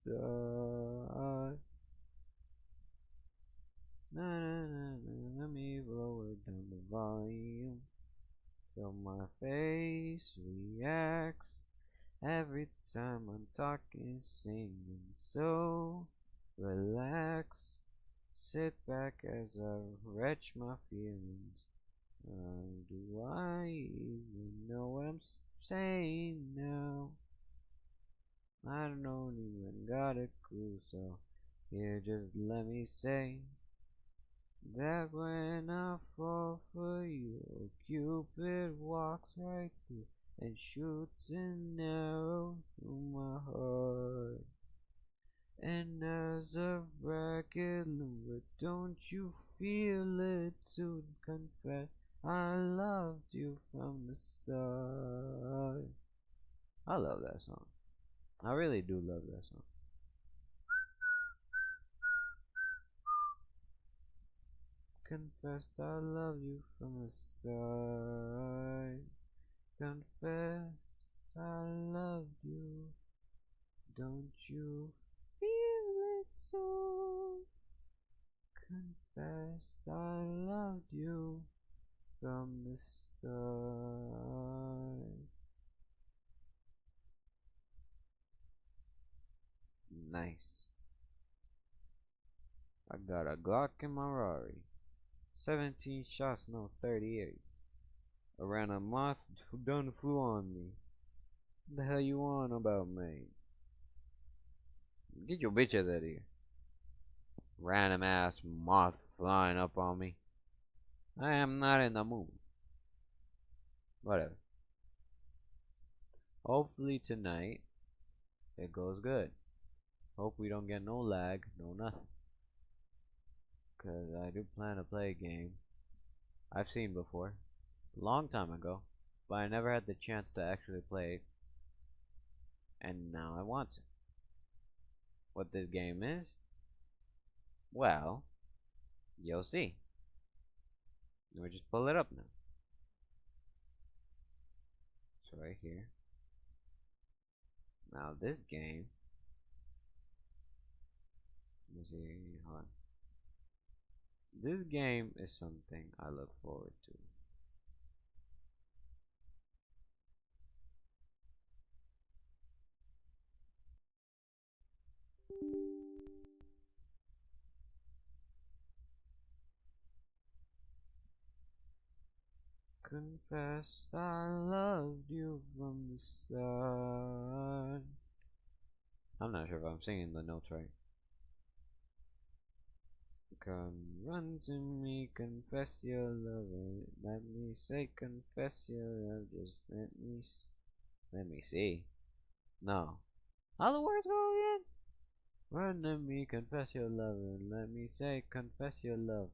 side. Na na na na, let me lower down the volume till my face reacts every time I'm talking, singing. So relax, sit back as I retch my feelings. Do I even know what I'm saying now? I don't even got a clue, so here just let me say that when I fall for you, Cupid walks right through and shoots an arrow through my heart. And as a bracket lover, don't you feel it to confess I loved you from the start? I love that song. I really do love that song. Confessed I love you from the start. Confess I loved you. Don't you feel it so? Confessed I loved you from the start. Nice. I got a Glock in my Rari. 17 shots, no 38. Around a moth done flew on me. What the hell you on about, man? Get your bitch out of here. Random ass moth flying up on me. I am not in the mood. Whatever. Hopefully tonight it goes good. Hope we don't get no lag, no nothing. Cause I do plan to play a game I've seen before. A long time ago. But I never had the chance to actually play it. And now I want to. What this game is? Well, you'll see. We'll just pull it up now. It's right here. Now this game. Let me see. Hold on. This game is something I look forward to. Confessed I loved you from the start. I'm not sure if I'm singing the notes right. Come run to me, confess your love. Let me say, confess your love. Just let me see. No. How the words go again? Run to me, confess your love, and let me say, confess your love.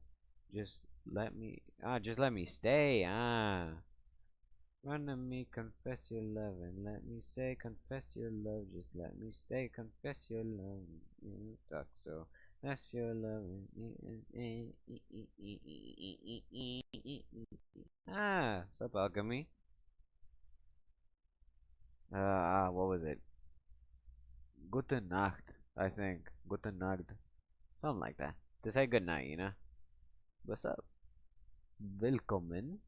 Just just let me stay. Run to me, confess your love, and let me say, confess your love. Just let me stay, confess your love. You talk so. That's your love. Stop bugging me. What was it? Gute Nacht, I think. Gute Nacht. Something like that. To say good night, you know? What's up? Willkommen.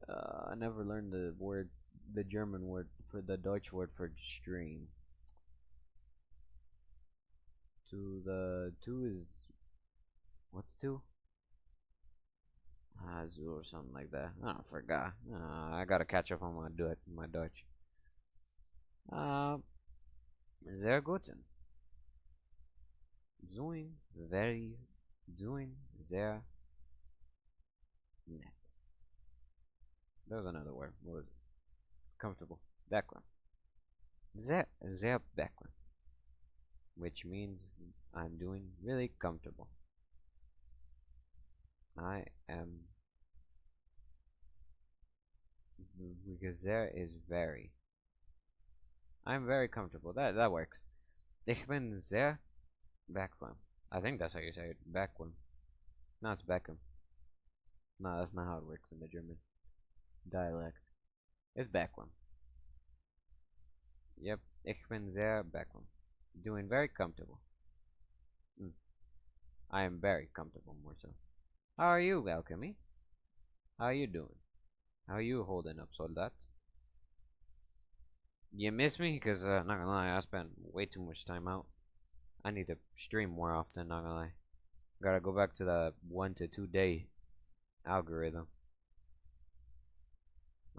I never learned the German word for the Deutsch word for stream. Two is, what's two? Zoo or something like that. I forgot. I gotta catch up on my Deutsch. Sehr guten. Doing sehr nett. There was another word. What was it? Comfortable. Bequem. Sehr bequem. Which means I'm doing really comfortable. I am, because there is very. I'm very comfortable. That works. Ich bin sehr bequem. I think that's how you say it. Bequem. No, it's Beckham. No, that's not how it works in the German dialect. It's bequem. Yep. Ich bin sehr bequem. Doing very comfortable. Mm. I am very comfortable, more so. How are you, Alchemy? How are you doing? How are you holding up, soldat? You miss me? Because, not gonna lie, I spent way too much time out. I need to stream more often, not gonna lie. Gotta go back to the 1 to 2 day algorithm.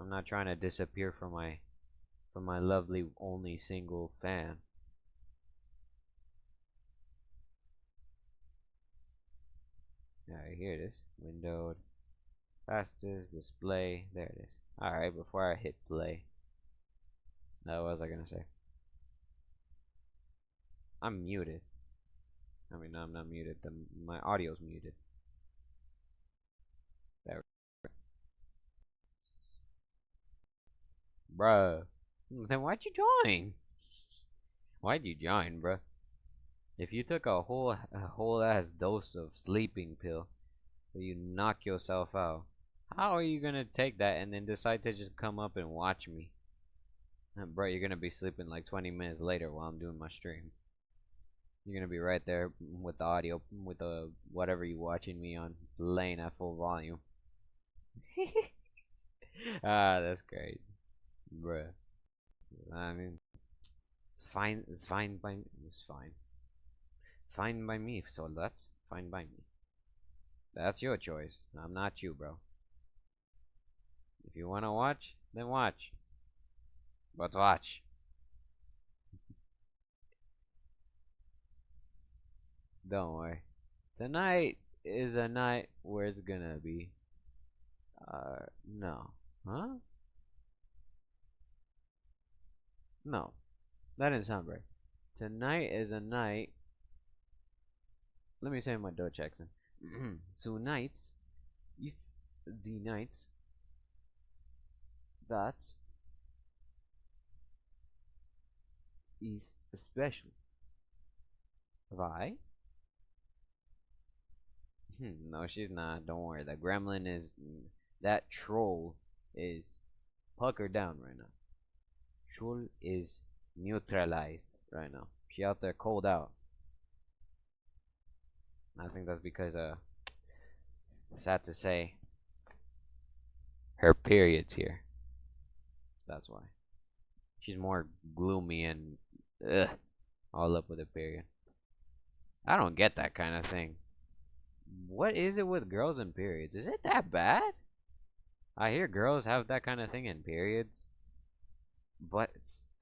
I'm not trying to disappear from my lovely only single fan. Yeah, here it is. Windowed. Fastest display. There it is. Alright, before I hit play. What was I gonna say? I'm muted. I mean, no, I'm not muted. My audio's muted. There. Bruh. Then why'd you join? Why'd you join, bruh? If you took a whole ass dose of sleeping pill, so you knock yourself out, how are you gonna take that and then decide to just come up and watch me? Bro, you're gonna be sleeping like 20 minutes later while I'm doing my stream. You're gonna be right there with the audio, with the whatever you watching me on, playing at full volume. Ah, that's great, bruh. I mean, fine. It's fine by me. It's fine. Fine by me, so that's fine by me. That's your choice. I'm not you, bro. If you wanna watch, then watch. But watch. Don't worry. Tonight is a night where it's gonna be. No. Huh? No. That didn't sound right. Tonight is a night. Let me say my Dutch accent. Tonight is the night that is special. Why? No, she's not. Don't worry. The gremlin is. That troll is puckered down right now. Troll is neutralized right now. She out there cold out. I think that's because, sad to say, her period's here. That's why. She's more gloomy and, all up with a period. I don't get that kind of thing. What is it with girls and periods? Is it that bad? I hear girls have that kind of thing in periods. But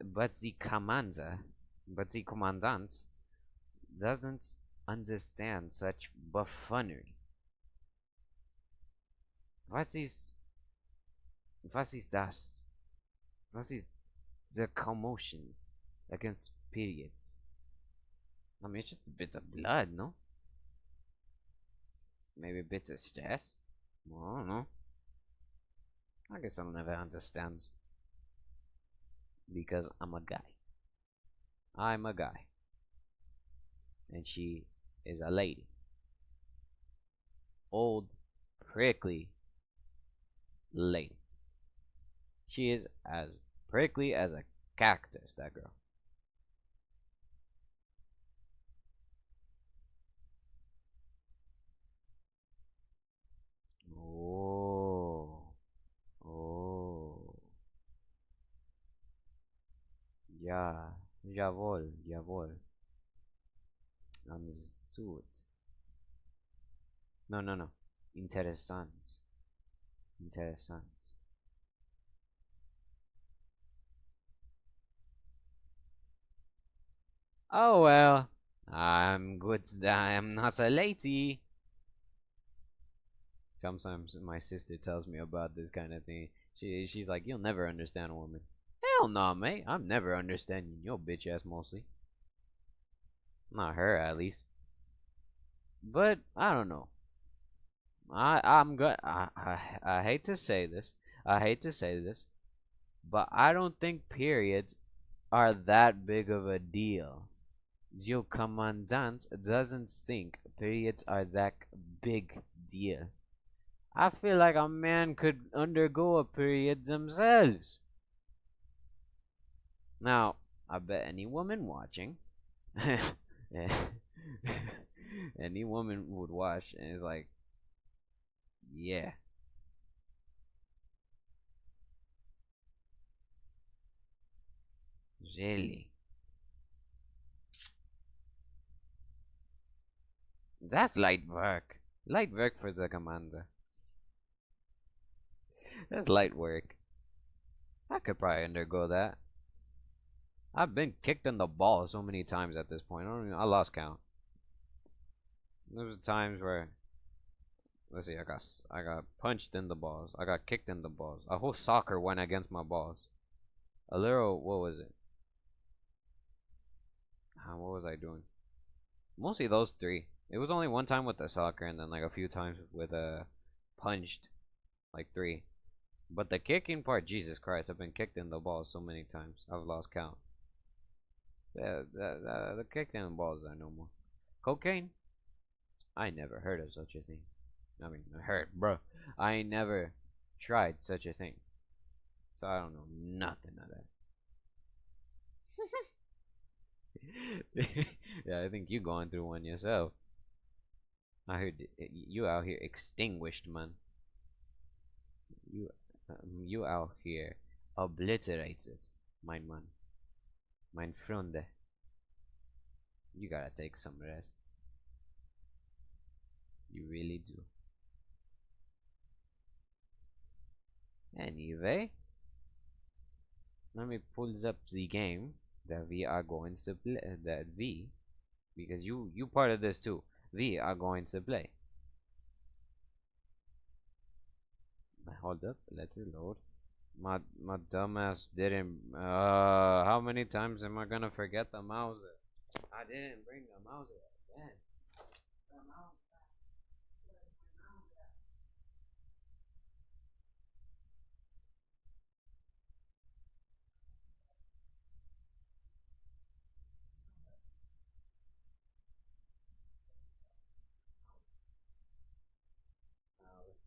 the commandant doesn't understand such buffoonery. What is das? What is the commotion against periods? I mean, it's just a bit of blood, no? Maybe a bit of stress? I don't know. I guess I'll never understand. Because I'm a guy. I'm a guy. And she is a lady. Old, prickly lady. She is as prickly as a cactus, that girl. Oh. Oh. Ja. Jawohl. Jawohl. Understood. No, no, no. Interessant. Interessant. Oh well. I'm good. I'm not so lady. Sometimes my sister tells me about this kind of thing. She's like, you'll never understand a woman. Hell no, mate. I'm never understanding your bitch ass mostly. Not her, at least. But I don't know. I'm good. I hate to say this. I hate to say this, but I don't think periods are that big of a deal. Your commandant doesn't think periods are that big deal. I feel like a man could undergo a period themselves. Now, I bet any woman watching Yeah. Any woman would watch and it's like, yeah, really. That's light work. Light work for the commander. That's light work. I could probably undergo that. I've been kicked in the ball so many times at this point. I lost count. There was times where, let's see, I got punched in the balls. I got kicked in the balls. A whole soccer went against my balls. A little, what was it? What was I doing? Mostly those three. It was only one time with the soccer, and then like a few times with punched, like three. But the kicking part, Jesus Christ, I've been kicked in the balls so many times. I've lost count. So yeah, the kicked in the balls are no more. Cocaine? I never heard of such a thing. I mean, I heard, bro. I never tried such a thing. So I don't know nothing of that. Yeah, I think you going through one yourself. I heard you out here extinguished, man. You, you out here obliterates it, mein man, mein Freunde. You gotta take some rest. You really do. Anyway, let me pull up the game that we are going to play. That we, because you part of this too. We are going to play. Hold up, let it load. My dumbass didn't. How many times am I gonna forget the mouse? I didn't bring the mouse. Man, the mouse.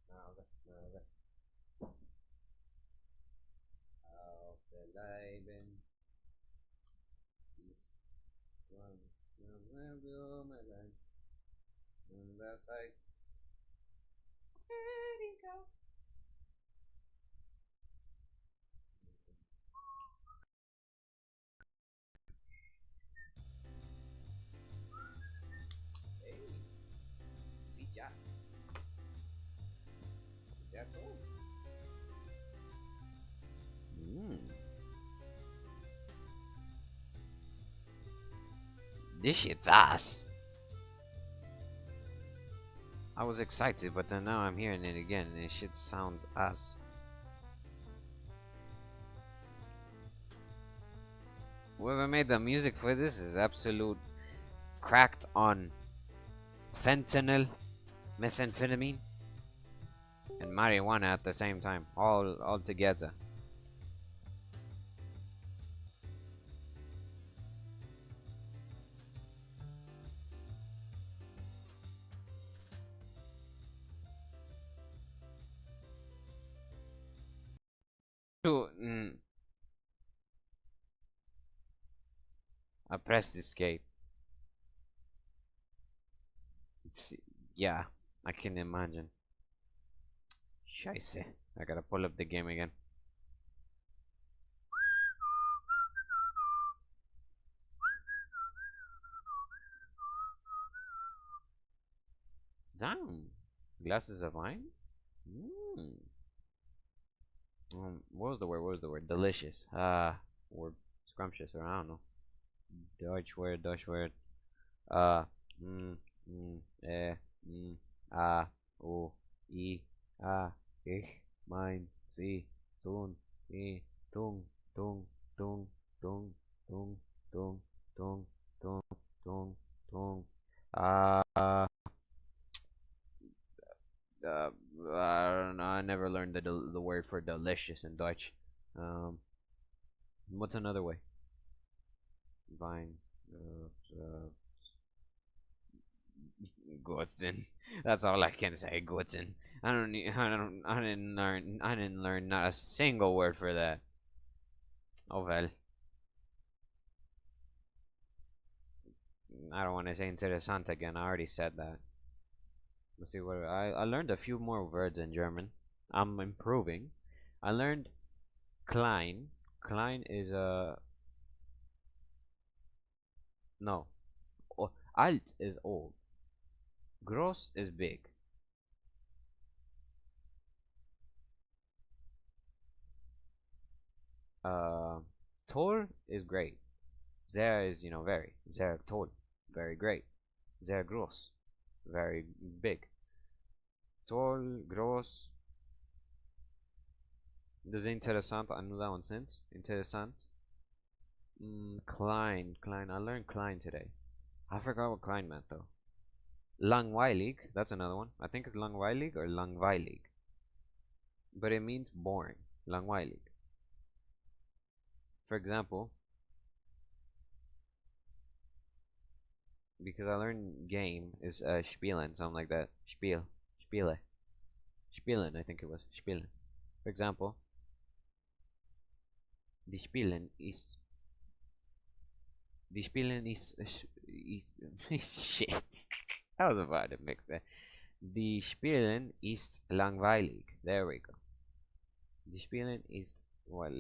Mouse. Auf der Leiben ist Blumenlein und das heißt Erika. Hey, sweet ja. Sehr cool. This shit's ass. I was excited, but then now I'm hearing it again, and this shit sounds ass. Whoever made the music for this is absolute cracked on fentanyl, methamphetamine, and marijuana at the same time, all together. I pressed escape. Yeah, I can imagine. Scheiße. I gotta pull up the game again. Damn. Glasses of wine? What was the word? What was the word? Delicious. Or scrumptious, or I don't know. Deutsch word. Uh, o, I, ich, mein, sie, tun, I, tung, tung, tung, tung, tung, tung, tung, tung, tung, tung. I don't know. I never learned the word for delicious in Dutch. What's another way? Vine. Gotzen. That's all I can say. Gotzen. I didn't learn not a single word for that. Oh well. I don't want to say interessant again. I already said that. Let's see what I learned a few more words in German. I'm improving. I learned klein. Klein is a no. Alt is old. Gross is big. Uh, Toll is great. Sehr is, very. Sehr toll, very great. Sehr gross, very big. Toll, gross. Das ist interessant. I knew that one since. Interessant. Klein, Klein. I learned Klein today. I forgot what Klein meant though. Langweilig. That's another one. I think it's langweilig or langweilig. But it means boring. Langweilig. For example, because I learned game is spielen, something like that. Spiele. Spielen, I think it was. Spielen. For example, die Spielen ist. Die Spielen ist. Shit. I was about to mix that. Die Spielen ist langweilig. There we go. Die Spielen ist. What? I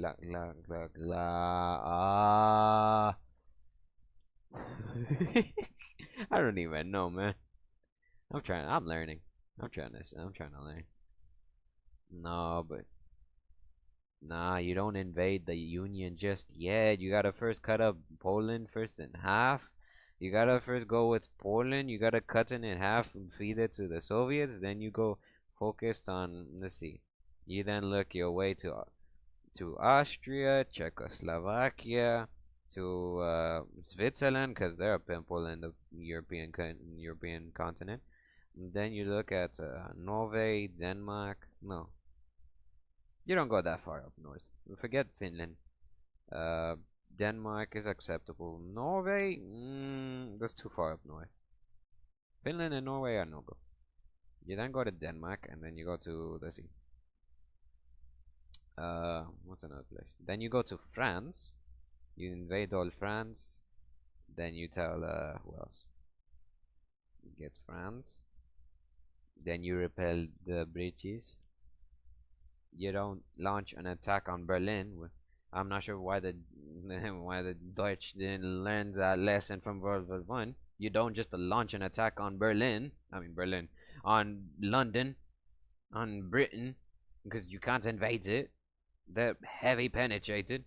don't even know, man. I'm learning. I'm trying to learn. No, but nah, you don't invade the Union just yet. You gotta first cut up Poland first in half. You gotta first go with Poland. You gotta cut it in half and feed it to the Soviets. Then you go focused on. Let's see. You then look your way to Austria, Czechoslovakia, to Switzerland, because they're a pimple in the European continent. And then you look at Norway, Denmark. No, you don't go that far up north. Forget Finland. Denmark is acceptable. Norway, that's too far up north. Finland and Norway are no go. You then go to Denmark, and then you go to, let's see. What's another place? Then you go to France. You invade all France. Then you tell, who else? You get France. Then you repel the British. You don't launch an attack on Berlin. I'm not sure why the why the Deutsch didn't learn that lesson from World War One. You don't just launch an attack on Berlin. I mean Berlin, on London, on Britain, because you can't invade it. They're heavy penetrated,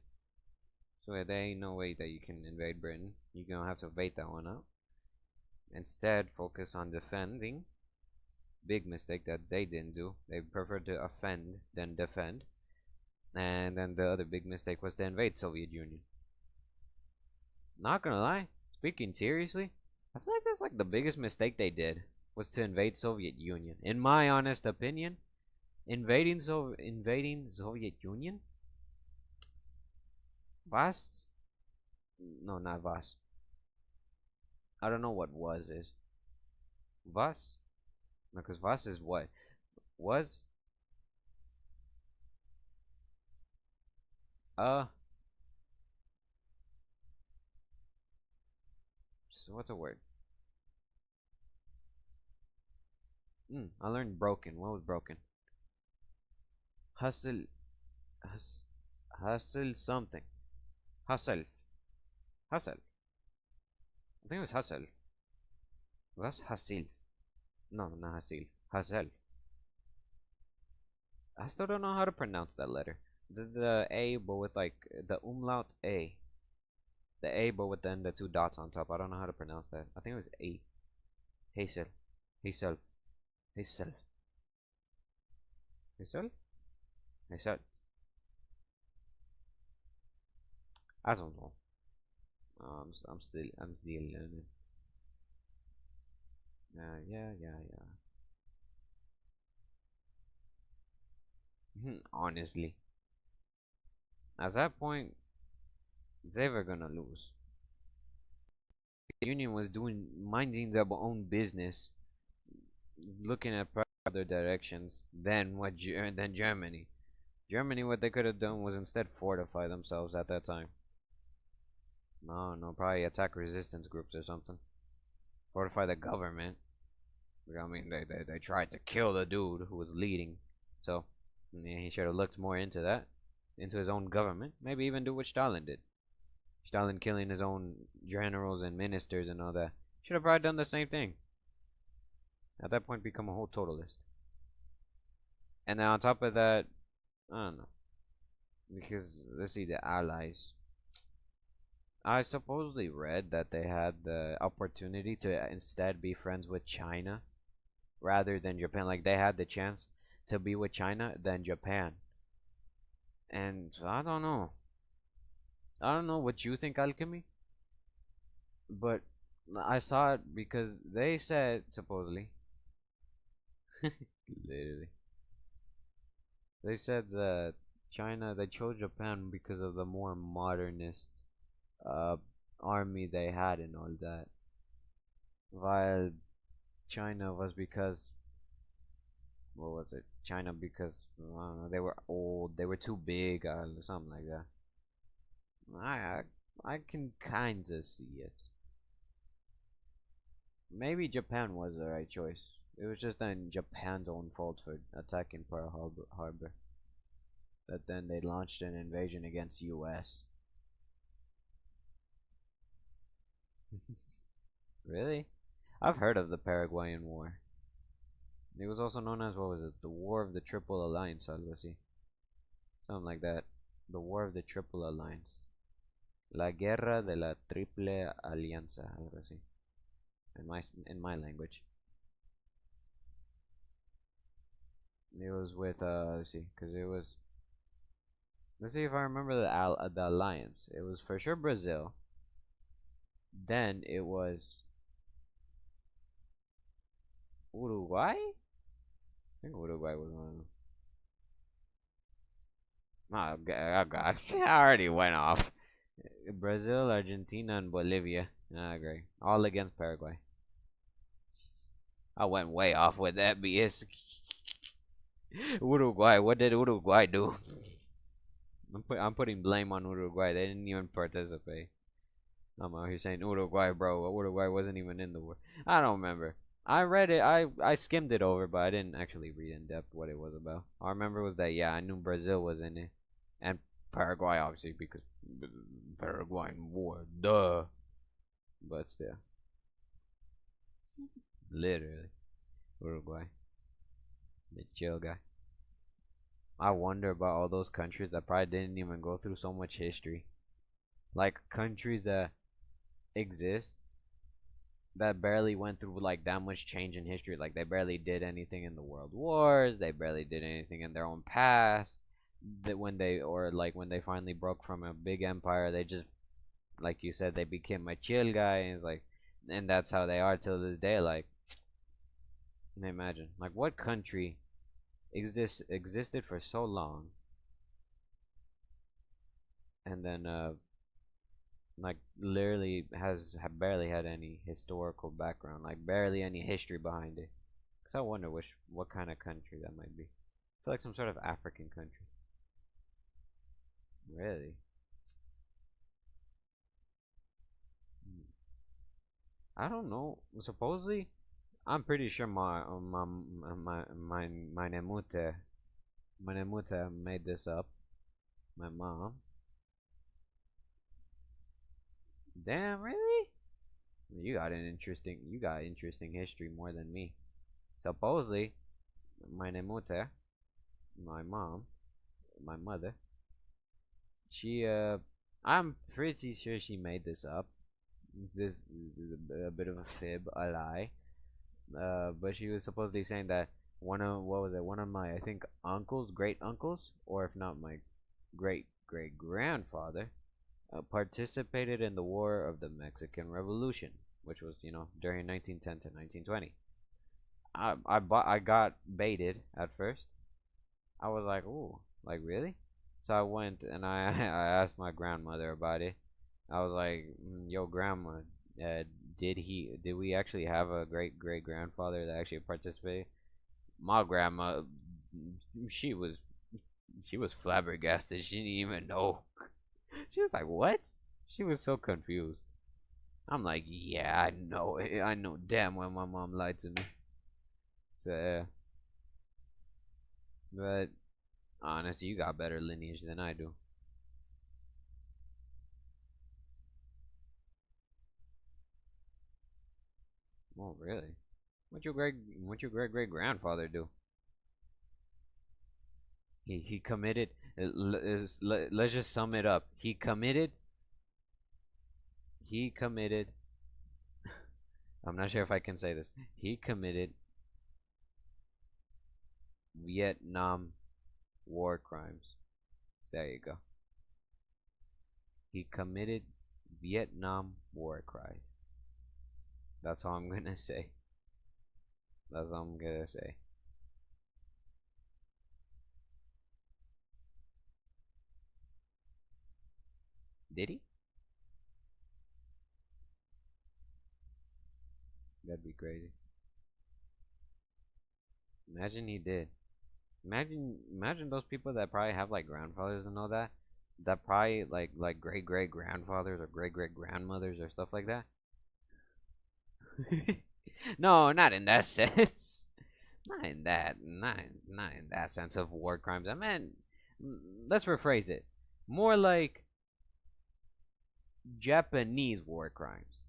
so there ain't no way that you can invade Britain. You're gonna have to wait that one out. Instead, focus on defending. Big mistake that they didn't do. They preferred to offend than defend. And then the other big mistake was to invade Soviet Union. Not gonna lie, speaking seriously, I feel like that's like the biggest mistake they did was to invade Soviet Union. In my honest opinion, invading Soviet Union. Was? No, not was. I don't know what was is. Was? Because was is what? Was? So what's a word? I learned broken. What was broken? Hustle. Hustle something. Hustle. Hustle. I think it was hustle. Was hustle? No, not hustle. Hustle. I still don't know how to pronounce that letter. The A, but with like the umlaut A. The A, but with then the two dots on top. I don't know how to pronounce that. I think it was A. Hazel. Hazel. Hazel. Hazel? Hazel. I don't know. I'm still learning. Yeah. Honestly, at that point, they were gonna lose. The Union was minding their own business, looking at other directions. Then Then Germany. Germany, what they could have done was instead fortify themselves at that time. No, probably attack resistance groups or something. fortify the government. I mean, they tried to kill the dude who was leading, so yeah, he should have looked more into that, into his own government. Maybe even do what Stalin did. Stalin killing his own generals and ministers and all that. Should have probably done the same thing. At that point, become a whole totalist. And then on top of that, I don't know. Because, let's see, the allies. I supposedly read that they had the opportunity to instead be friends with China rather than Japan. Like, they had the chance to be with China than Japan. And I don't know. I don't know what you think, Alchemy, but I saw it because they said, supposedly, literally, they said that China, they chose Japan because of the more modernist uh, army they had and all that, while China was because, what was it? China because, I don't know, they were old, they were too big, something like that. I, I can kinda see it. Maybe Japan was the right choice. It was just then Japan's own fault for attacking Pearl Harbor. That then they launched an invasion against US. Really? I've heard of the Paraguayan War. It was also known as, what was it? The War of the Triple Alliance, algo así. Something like that. The War of the Triple Alliance. La Guerra de la Triple Alianza, algo así. In my language. It was with let's see, cause it was. Let's see if I remember the alliance. It was for sure Brazil. Then it was Uruguay. I think Uruguay was one of them. Oh God, I already went off. Brazil, Argentina, and Bolivia. I agree. All against Paraguay. I went way off with that BS. Uruguay. What did Uruguay do? I'm putting blame on Uruguay. They didn't even participate. I'm out here saying Uruguay, bro. Uruguay wasn't even in the war. I don't remember. I read it. I skimmed it over, but I didn't actually read in depth what it was about. All I remember was that, yeah, I knew Brazil was in it, and Paraguay obviously because Paraguayan War, duh. But still, literally, Uruguay, the chill guy. I wonder about all those countries that probably didn't even go through so much history, like countries that exist that barely went through like that much change in history. Like they barely did anything in the world wars. They barely did anything in their own past. That when they or like when they finally broke from a big empire, they just, like you said, they became a chill guy, and it's like, and that's how they are till this day. Like, imagine, like, what country existed for so long, and then like literally barely had any historical background, like barely any history behind it. Cause I wonder what kind of country that might be. I feel like some sort of African country. Really? I don't know. Supposedly, I'm pretty sure my Nemute made this up. My mom. Damn, really? You got interesting history more than me. Supposedly, my Nemute, my mom, my mother, she I'm pretty sure she made this up. This is a bit of a fib, a lie. But she was supposedly saying that one of my, I think, uncles, great uncles, or if not my great great grandfather, participated in the War of the Mexican Revolution, which was, during 1910 to 1920. I got baited at first. I was like, "Ooh, like really?" So I went and I asked my grandmother about it. I was like, "Yo, grandma, uh, did we actually have a great great grandfather that actually participated?" My grandma, she was she was flabbergasted. She didn't even know. She was like, "What?" She was so confused. I'm like, yeah, I know it. I know damn well my mom lied to me. So, yeah. But honestly, you got better lineage than I do. Oh, really? What your great great grandfather do? He committed. Let's just sum it up. He committed. I'm not sure if I can say this. He committed Vietnam war crimes. There you go. He committed Vietnam war crimes. That's all I'm gonna say. That's all I'm gonna say. Did he? That'd be crazy. Imagine he did. Imagine those people that probably have like grandfathers and all that. That probably like great great grandfathers or great great grandmothers or stuff like that. No, not in that sense. Not in that sense of war crimes. I meant, let's rephrase it. More like Japanese war crimes.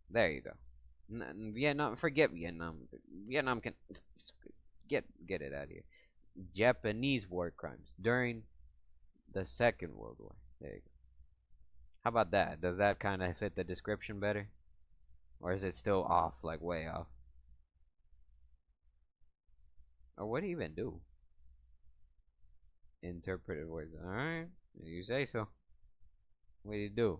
There you go. Vietnam, forget Vietnam. Vietnam can get it out of here. Japanese war crimes during the Second World War. There you go. How about that? Does that kind of fit the description better? Or is it still off, like way off? Or what do you even do? Interpreted words. Alright, you say so. What do you do?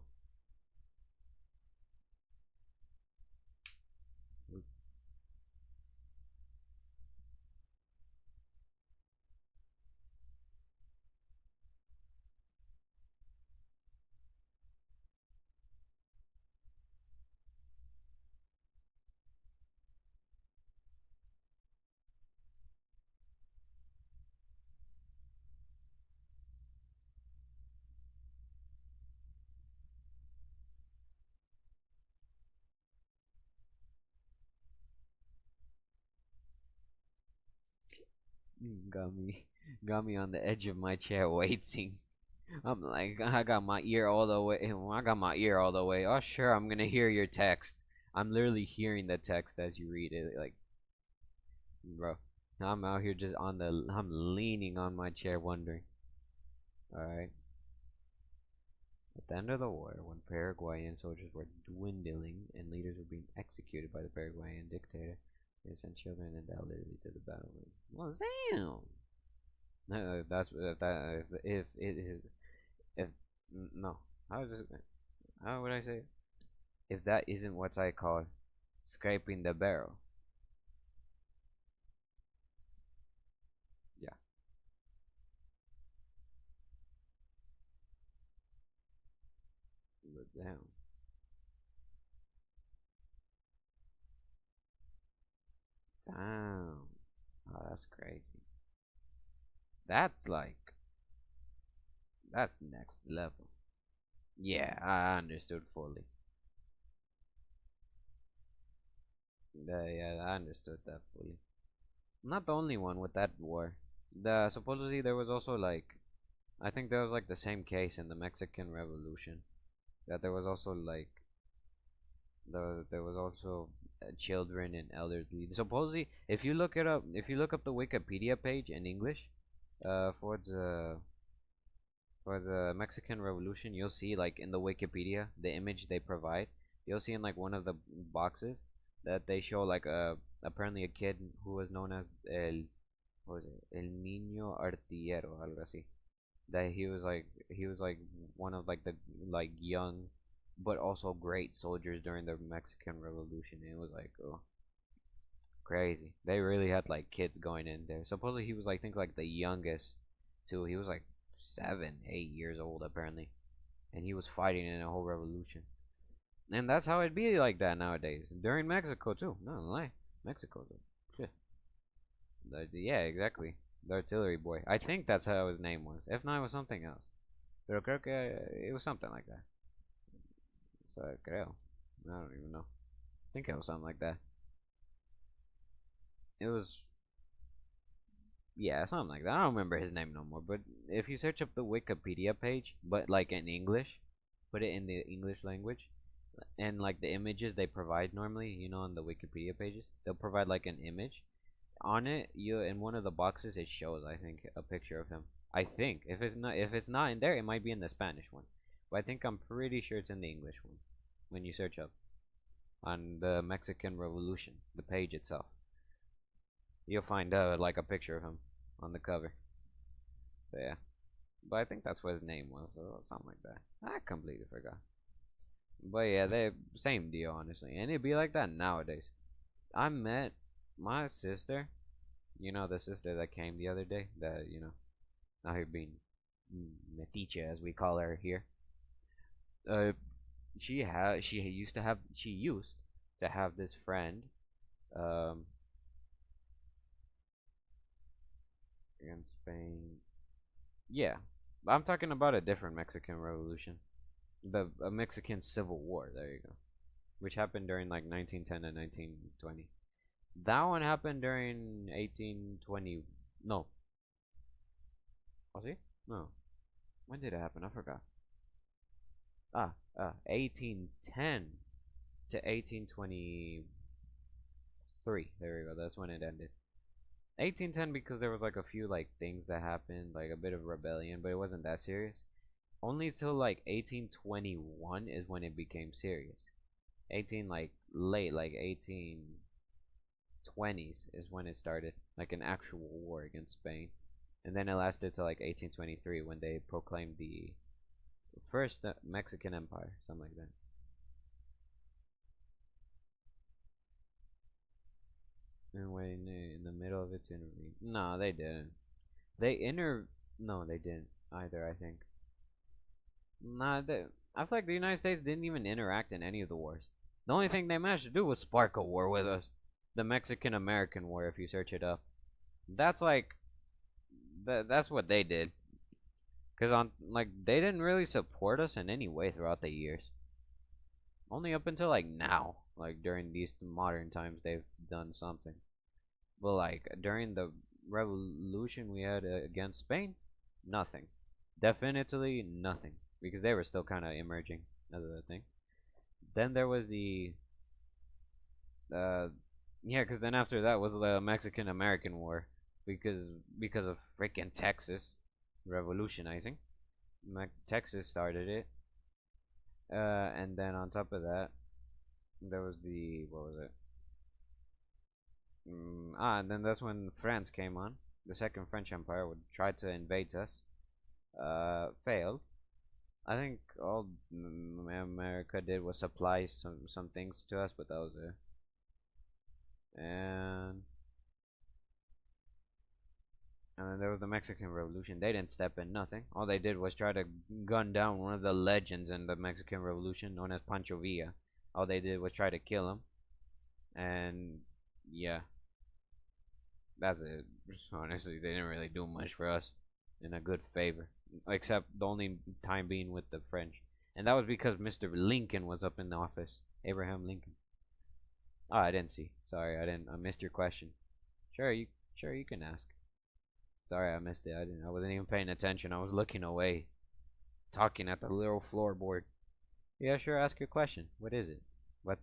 Got me, got me on the edge of my chair waiting. I'm like, I got my ear all the way. I got my ear all the way. Oh, sure, I'm gonna hear your text. I'm literally hearing the text as you read it. Like, bro, I'm out here just on the. I'm leaning on my chair, wondering. All right. At the end of the war, when Paraguayan soldiers were dwindling and leaders were being executed by the Paraguayan dictator, they sent children and the elderly to the battle. Well, damn. No, that's if it is if no, how is it? How would I say it? If that isn't what I call scraping the barrel? Yeah, but damn, damn. Oh, that's crazy. That's like that's next level. Yeah, I understood fully. Yeah, I understood that fully. I'm not the only one with that war. Supposedly there was also like I think there was like the same case in the Mexican Revolution. That there was also like there was also children and elderly. Supposedly, if you look up the Wikipedia page in English, for the Mexican Revolution, you'll see like in the Wikipedia the image they provide. You'll see in like one of the boxes that they show like apparently a kid who was known as what was it El Niño Artillero, algo así. That he was like one of like the like young but also great soldiers during the Mexican Revolution. And it was like, oh, crazy. They really had like kids going in there. Supposedly he was like, I think like the youngest too. He was like 7, 8 years old apparently, and he was fighting in a whole revolution. And that's how it'd be like that nowadays. During Mexico too. No lie, Mexico. Shit. Yeah, exactly. The artillery boy. I think that's how his name was. If not, it was something else. Pero creo que it was something like that. creo. I don't even know. I think it was something like that. It was, yeah, something like that. I don't remember his name no more. But if you search up the Wikipedia page, but like in English, put it in the English language, and like the images they provide normally, on the Wikipedia pages, they'll provide like an image. On it, you in one of the boxes, it shows, I think, a picture of him. I think if it's not in there, it might be in the Spanish one. But I think I'm pretty sure it's in the English one when you search up on the Mexican Revolution, the page itself. You'll find like a picture of him on the cover. So yeah, but I think that's what his name was, or something like that. I completely forgot. But yeah, they same deal honestly, and it'd be like that nowadays. I met my sister, the sister that came the other day, that out here being metiche as we call her here. Uh, she used to have this friend, um, in Spain. Yeah, I'm talking about a different Mexican Revolution, the a Mexican Civil War. There you go, which happened during like 1910 and 1920. That one happened during 1820. No, was it? No. When did it happen? I forgot. 1810 to 1823. There we go. That's when it ended. 1810 because there was like a few like things that happened, like a bit of rebellion, but it wasn't that serious. Only till like 1821 is when it became serious. 18 like late like 1820s is when it started, like an actual war against Spain. And then it lasted till like 1823 when they proclaimed the first Mexican Empire, something like that. And when in the middle of it to intervene. No, they didn't. No, they didn't either. I think. Nah, I feel like the United States didn't even interact in any of the wars. The only thing they managed to do was spark a war with us, the Mexican-American War. If you search it up, that's like that's what they did. Cause on like they didn't really support us in any way throughout the years. Only up until like now, like during these modern times, they've done something. But like during the revolution we had against Spain, nothing. Definitely nothing, because they were still kind of emerging as a thing. Then there was the uh yeah, because then after that was the Mexican American War, because of freaking Texas revolutionizing. Texas started it, and then on top of that, there was the what was it? And then that's when France came on. The Second French Empire would try to invade us. Failed. I think all America did was supply some things to us, but that was it. And then there was the Mexican Revolution. They didn't step in nothing. All they did was try to gun down one of the legends in the Mexican Revolution, known as Pancho Villa. All they did was try to kill him. And yeah, that's it. Honestly, they didn't really do much for us in a good favor, except the only time being with the French. And that was because Mr. Lincoln was up in the office. Abraham Lincoln. Oh, I didn't see. Sorry, I missed your question. Sure you can ask. Sorry, I missed it. I wasn't even paying attention. I was looking away, talking at the little floorboard. Yeah, sure. Ask your question. What is it? What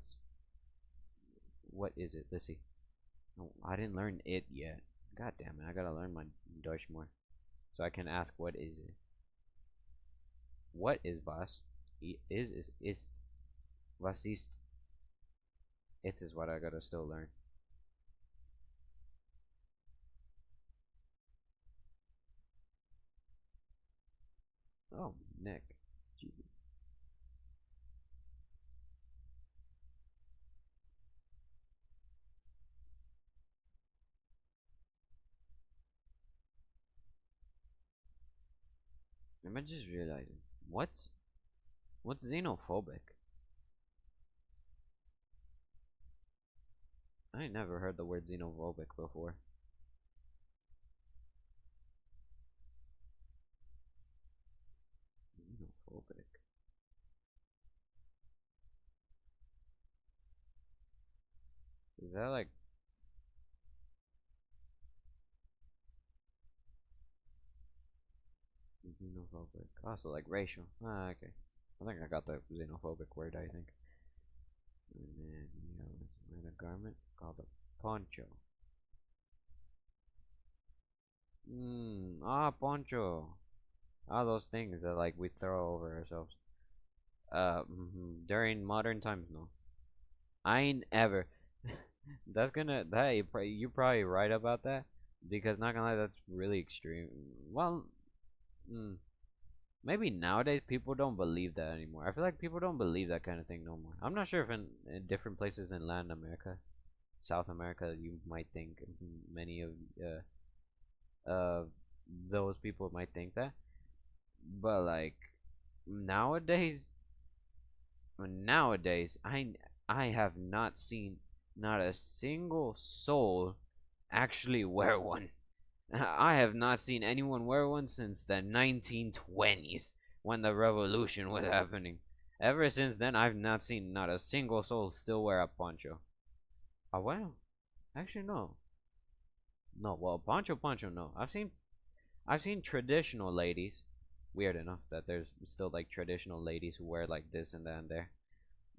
is it? Let's see. Oh, I didn't learn it yet. God damn it! I gotta learn my Deutsch more, so I can ask what is it. What is was? Ist. Was ist? It is what I gotta still learn. Oh, Nick. Jesus. Am I just realizing what's xenophobic? I ain't never heard the word xenophobic before. Xenophobic. Is that like xenophobic? Also like racial. Ah, okay. I think I got the xenophobic word, I think. And then let's wear a garment called a poncho. Poncho. Those things that like we throw over ourselves. During modern times, no. I ain't ever. That's gonna. Hey, you probably right about that because not gonna lie, that's really extreme. Well, mm, maybe nowadays people don't believe that anymore. I feel like people don't believe that kind of thing no more. I'm not sure if in different places in Latin America, South America, you might think many of uh those people might think that, but like nowadays, I have not seen not a single soul actually wear one. I have not seen anyone wear one since the 1920s when the revolution was happening. Ever since then, I've not seen not a single soul still wear a poncho. Oh well, actually no, no. Well, poncho, no. I've seen traditional ladies. Weird enough that there's still like traditional ladies who wear like this and that and there.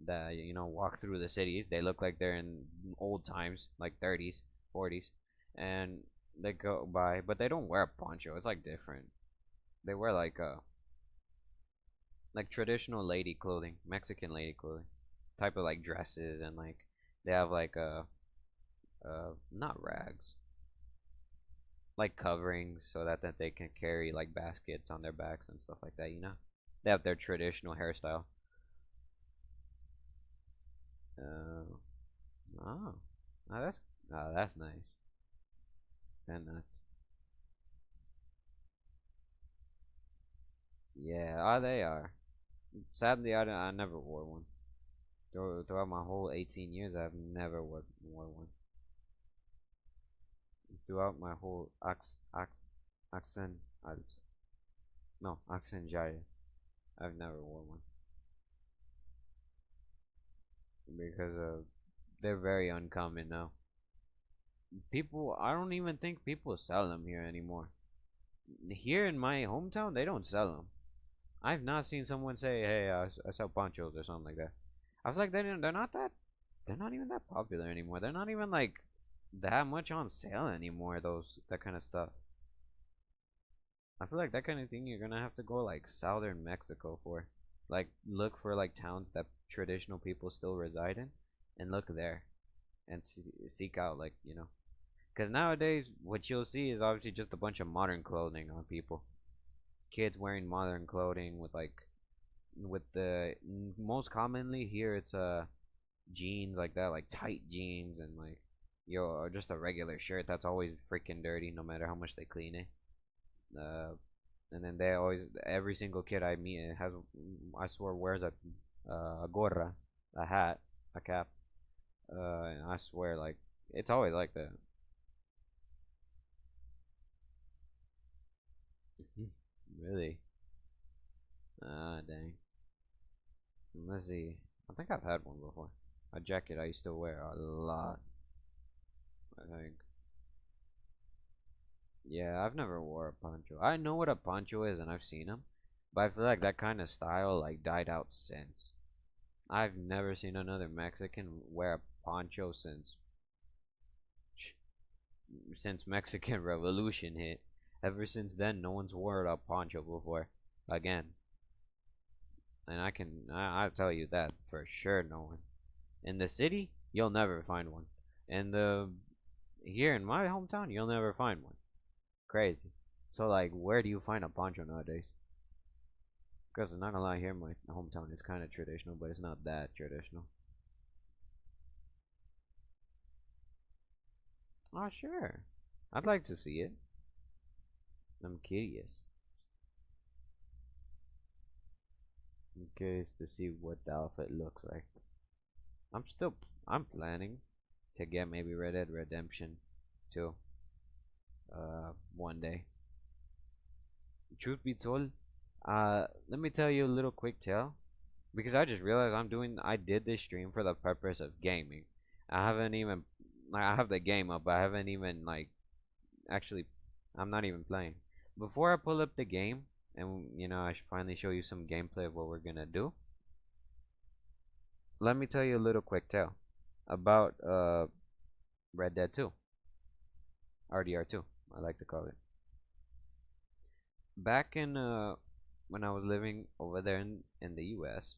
That walk through the cities. They look like they're in old times, like 30s, 40s, and they go by, but they don't wear a poncho. It's like different. They wear like traditional lady clothing, Mexican lady clothing, type of like dresses, and like they have like not rags, like coverings so that they can carry like baskets on their backs and stuff like that. They have their traditional hairstyle. Uh, oh, that's nice. Send nuts. Yeah, they are. Sadly, I never wore one. Throughout my whole 18 years, I've never wore one. Throughout my whole accent alt, no accent jaya, I've never worn one because they're very uncommon now. I don't even think people sell them here anymore. Here in my hometown, they don't sell them. I've not seen someone say, "Hey, I sell ponchos" or something like that. I feel like they're not even that popular anymore. They're not even like that much on sale anymore. That kind of stuff. I feel like that kind of thing you're gonna have to go like southern Mexico for. Like look for like towns that traditional people still reside in, and look there, and seek out because nowadays what you'll see is obviously just a bunch of modern clothing on people. Kids wearing modern clothing with the most commonly here it's jeans like that, like tight jeans and like or just a regular shirt that's always freaking dirty no matter how much they clean it. Uh, and then every single kid I meet has, I swear, wears a gorra, a hat, a cap. And I swear, like it's always like that. Really? Ah, dang. Let's see. I think I've had one before. A jacket I used to wear a lot. I think. Yeah, I've never wore a poncho. I know what a poncho is, and I've seen them, but I feel like that kind of style like died out since. I've never seen another Mexican wear a poncho since Mexican Revolution hit. Ever since then, no one's worn a poncho before again, and I'll tell you that for sure. No one in the city, you'll never find one. And the here in my hometown, you'll never find one. Crazy. So like, where do you find a poncho nowadays? Because I'm not gonna lie, here in my hometown, it's kind of traditional, but it's not that traditional. Oh sure, I'd like to see it. I'm curious. I'm curious to see what the outfit looks like. I'm planning to get maybe Red Dead Redemption 2 one day. Truth be told, let me tell you a little quick tale because I just realized I did this stream for the purpose of gaming. I haven't even I have the game up. I haven't even like actually. I'm not even playing. Before I pull up the game, and I should finally show you some gameplay of what we're gonna do. Let me tell you a little quick tale about Red Dead 2, RDR2. I like to call it. Back in when I was living over there in the U.S.,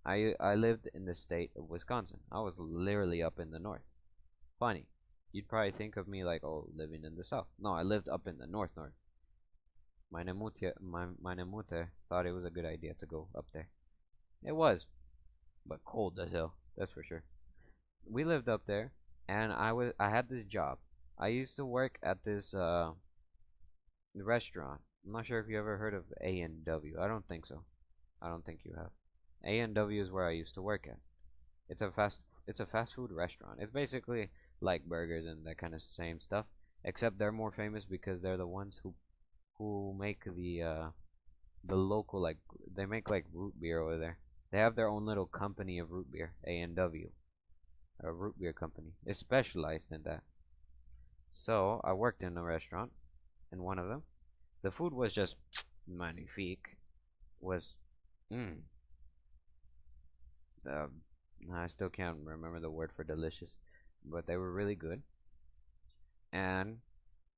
I lived in the state of Wisconsin. I was literally up in the north. Funny, you'd probably think of me like, oh, living in the south. No, I lived up in the north. Meine Mutter thought it was a good idea to go up there. It was, but cold as hell. That's for sure. We lived up there, and I had this job. I used to work at this restaurant. I'm not sure if you ever heard of A&W. I don't think so. I don't think you have. A&W is where I used to work at. It's a fast food restaurant. It's basically like burgers and that kind of same stuff, except they're more famous because they're the ones who make the local, like, they make like root beer over there. They have their own little company of root beer, A&W, a root beer company. It's specialized in that. So I worked in a restaurant, in one of them. The food was just magnifique. Was mm, the I still can't remember the word for delicious, but they were really good. And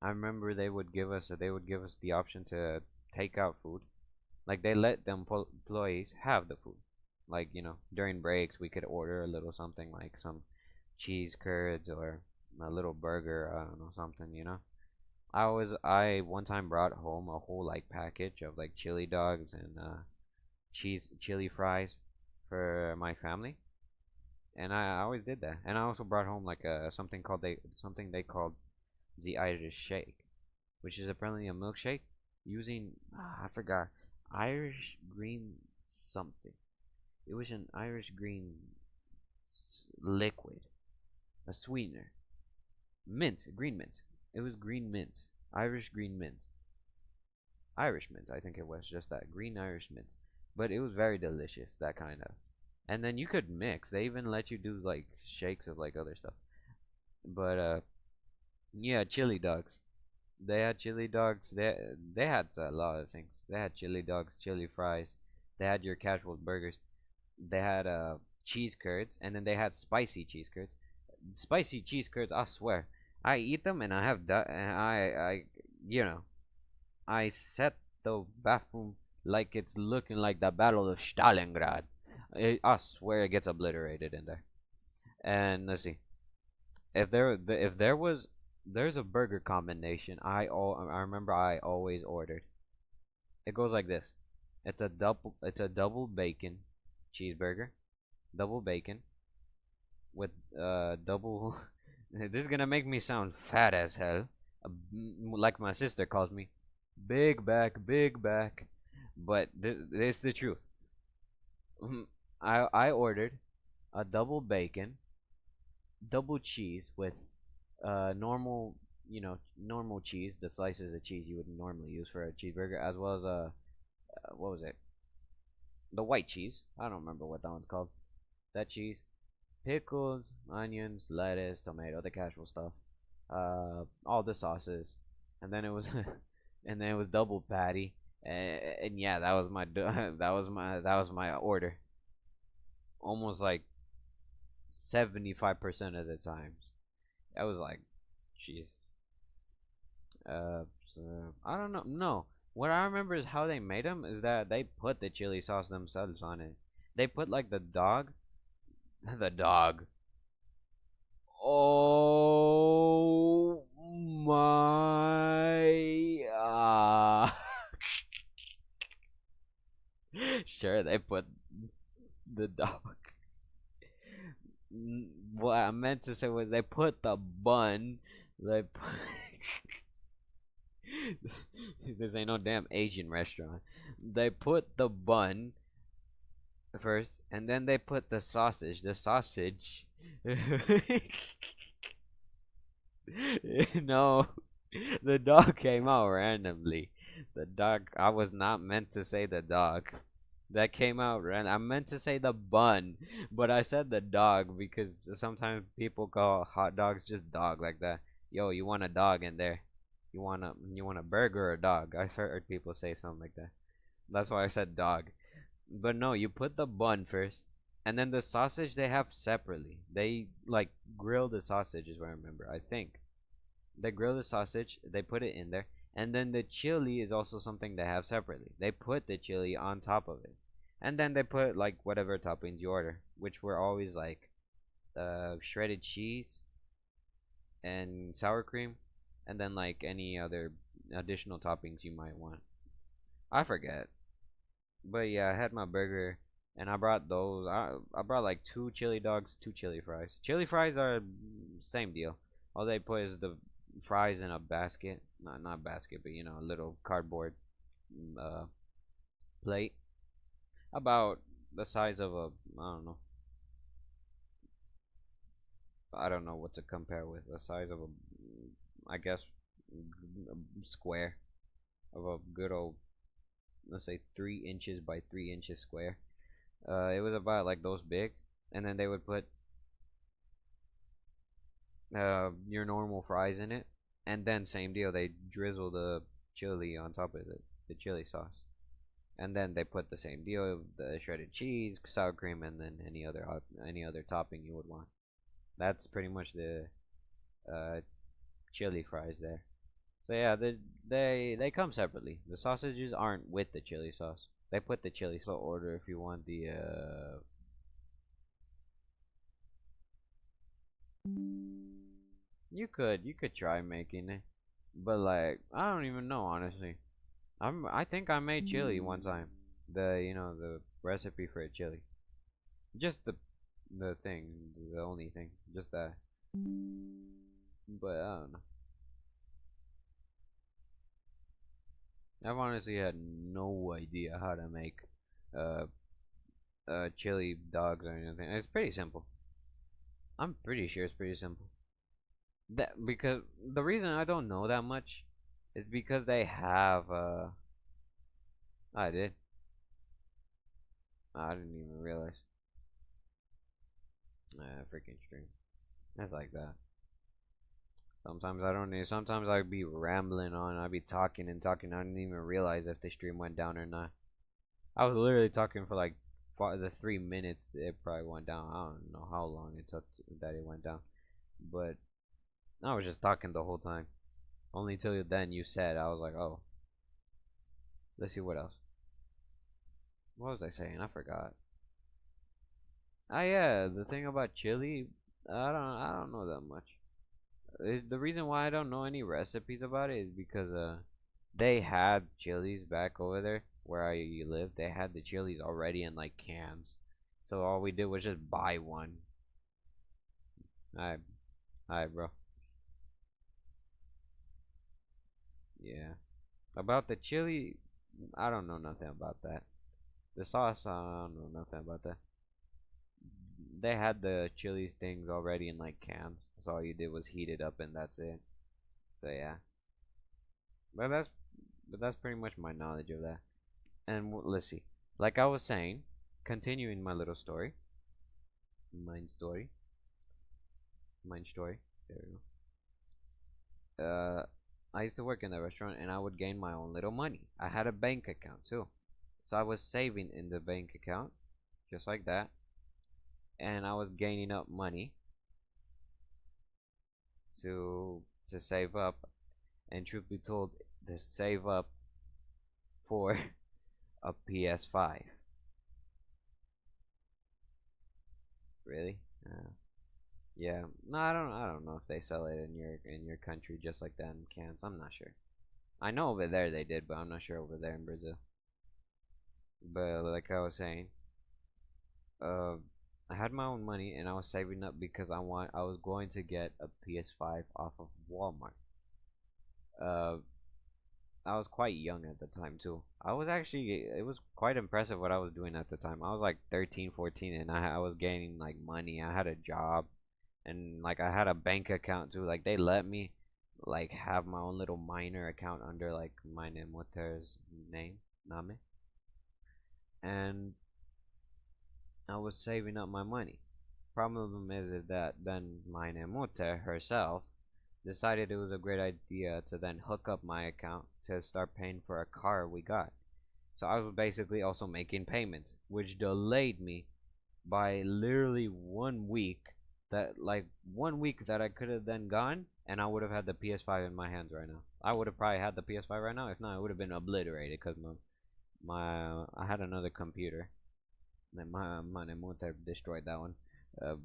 I remember they would give us the option to take out food. Like they let the employees have the food. Like, during breaks we could order a little something like some cheese curds or a little burger, I don't know, something. I one time brought home a whole like package of like chili dogs and cheese chili fries for my family, and I always did that. And I also brought home like something they called the Irish shake, which is apparently a milkshake using I forgot, Irish green something. It was an Irish green liquid, a sweetener, green mint. It was green mint, Irish green mint, Irish mint. I think it was just that green Irish mint, but it was very delicious. That kind of. And then you could mix. They even let you do like shakes of like other stuff. But yeah, chili dogs. They had chili dogs. They had a lot of things. They had chili dogs, chili fries. They had your casual burgers. They had cheese curds, and then they had spicy cheese curds. Spicy cheese curds, I swear, I eat them and I have that, and you know, I set the bathroom like it's looking like the Battle of Stalingrad. I swear it gets obliterated in there. And let's see, if there was there's a burger combination I remember I always ordered. It goes like this. It's a double bacon cheeseburger, double bacon with double. This is gonna make me sound fat as hell, like my sister calls me, big back, big back. But this is the truth. I ordered a double bacon, double cheese with normal, normal cheese, the slices of cheese you would normally use for a cheeseburger, as well as what was it? The white cheese. I don't remember what that one's called. That cheese, pickles, onions, lettuce, tomato, the casual stuff, all the sauces, and then it was, and then it was double patty, and yeah, that was my that was my order. Almost like 75% of the times, I was like, jeez. So, I don't know. No, what I remember is how they made them is that they put the chili sauce themselves on it. They put like the dog, the dog. Oh my! Sure, they put the dog. What I meant to say was they put the bun. They put this ain't no damn Asian restaurant. They put the bun first, and then they put the sausage. The sausage. No, the dog came out randomly. The dog. I was not meant to say the dog. That came out, and I meant to say the bun, but I said the dog because sometimes people call hot dogs just dog like that. Yo, you want a dog in there? You want a burger or a dog? I've heard people say something like that. That's why I said dog. But no, you put the bun first, and then the sausage they have separately. They like grill the sausage is what I remember. I think they grill the sausage, they put it in there, and then the chili is also something they have separately. They put the chili on top of it, and then they put like whatever toppings you order, which were always like shredded cheese and sour cream, and then like any other additional toppings you might want. I forget. But yeah, I had my burger and I brought those. I brought like two chili dogs, two chili fries. Chili fries are same deal. All they put is the fries in a basket, not basket, but you know, a little cardboard uh plate about the size of a I don't know what to compare with. The size of a I guess square of a good old, let's say 3 inches by 3 inches square. It was about like those big, and then they would put your normal fries in it, and then same deal. They drizzle the chili on top of it, the chili sauce, and then they put the same deal, the shredded cheese, sour cream, and then any other topping you would want. That's pretty much the uh, chili fries there. So yeah, they come separately. The sausages aren't with the chili sauce. They put the chili sauce order if you want the you could try making it, but like I don't even know honestly. I think I made chili one time. The recipe for a chili. Just the thing, the only thing, just that. But I don't know. I've honestly had no idea how to make uh chili dogs or anything. It's pretty simple. I'm pretty sure it's pretty simple. That because the reason I don't know that much is because they have I did. I didn't even realize. Freaking stream. It's like that. Sometimes I don't need. Sometimes I'd be rambling on. I'd be talking and talking. I didn't even realize if the stream went down or not. I was literally talking for like the 3 minutes it probably went down. I don't know how long it took that it went down, but I was just talking the whole time. Only till then you said. I was like, oh, let's see what else. What was I saying? I forgot. Ah, yeah, the thing about chili, I don't know that much. The reason why I don't know any recipes about it is because they had chilies back over there where I live. They had the chilies already in like cans, so all we did was just buy one. Alright, alright, bro. Yeah. About the chili, I don't know nothing about that. The sauce, I don't know nothing about that. They had the chili things already in like cans, so all you did was heat it up and that's it. So yeah, but that's pretty much my knowledge of that. And let's see, like I was saying, continuing my little story, mine story, mine story. There we go. I used to work in the restaurant, and I would gain my own little money. I had a bank account too, so I was saving in the bank account, just like that, and I was gaining up money to save up, and truth be told, to save up for a PS5. Really? Yeah. No, I don't know if they sell it in your country just like that in cans. I'm not sure. I know over there they did, but I'm not sure over there in Brazil. But like I was saying, uh, I had my own money and I was saving up because I was going to get a PS5 off of Walmart. Uh, I was quite young at the time too. It was quite impressive what I was doing at the time. I was like 13, 14, and I was gaining like money. I had a job, and like I had a bank account too. Like they let me like have my own little minor account under like my name, what's name, name. and I was saving up my money. Problem is that then my Nemuta herself decided it was a great idea to then hook up my account to start paying for a car we got. So I was basically also making payments, which delayed me by literally 1 week. That like 1 week that I could have then gone, and I would have had the PS5 in my hands right now. I would have probably had the PS5 right now. If not, it would have been obliterated because my I had another computer. And my Nemuta destroyed that one uh,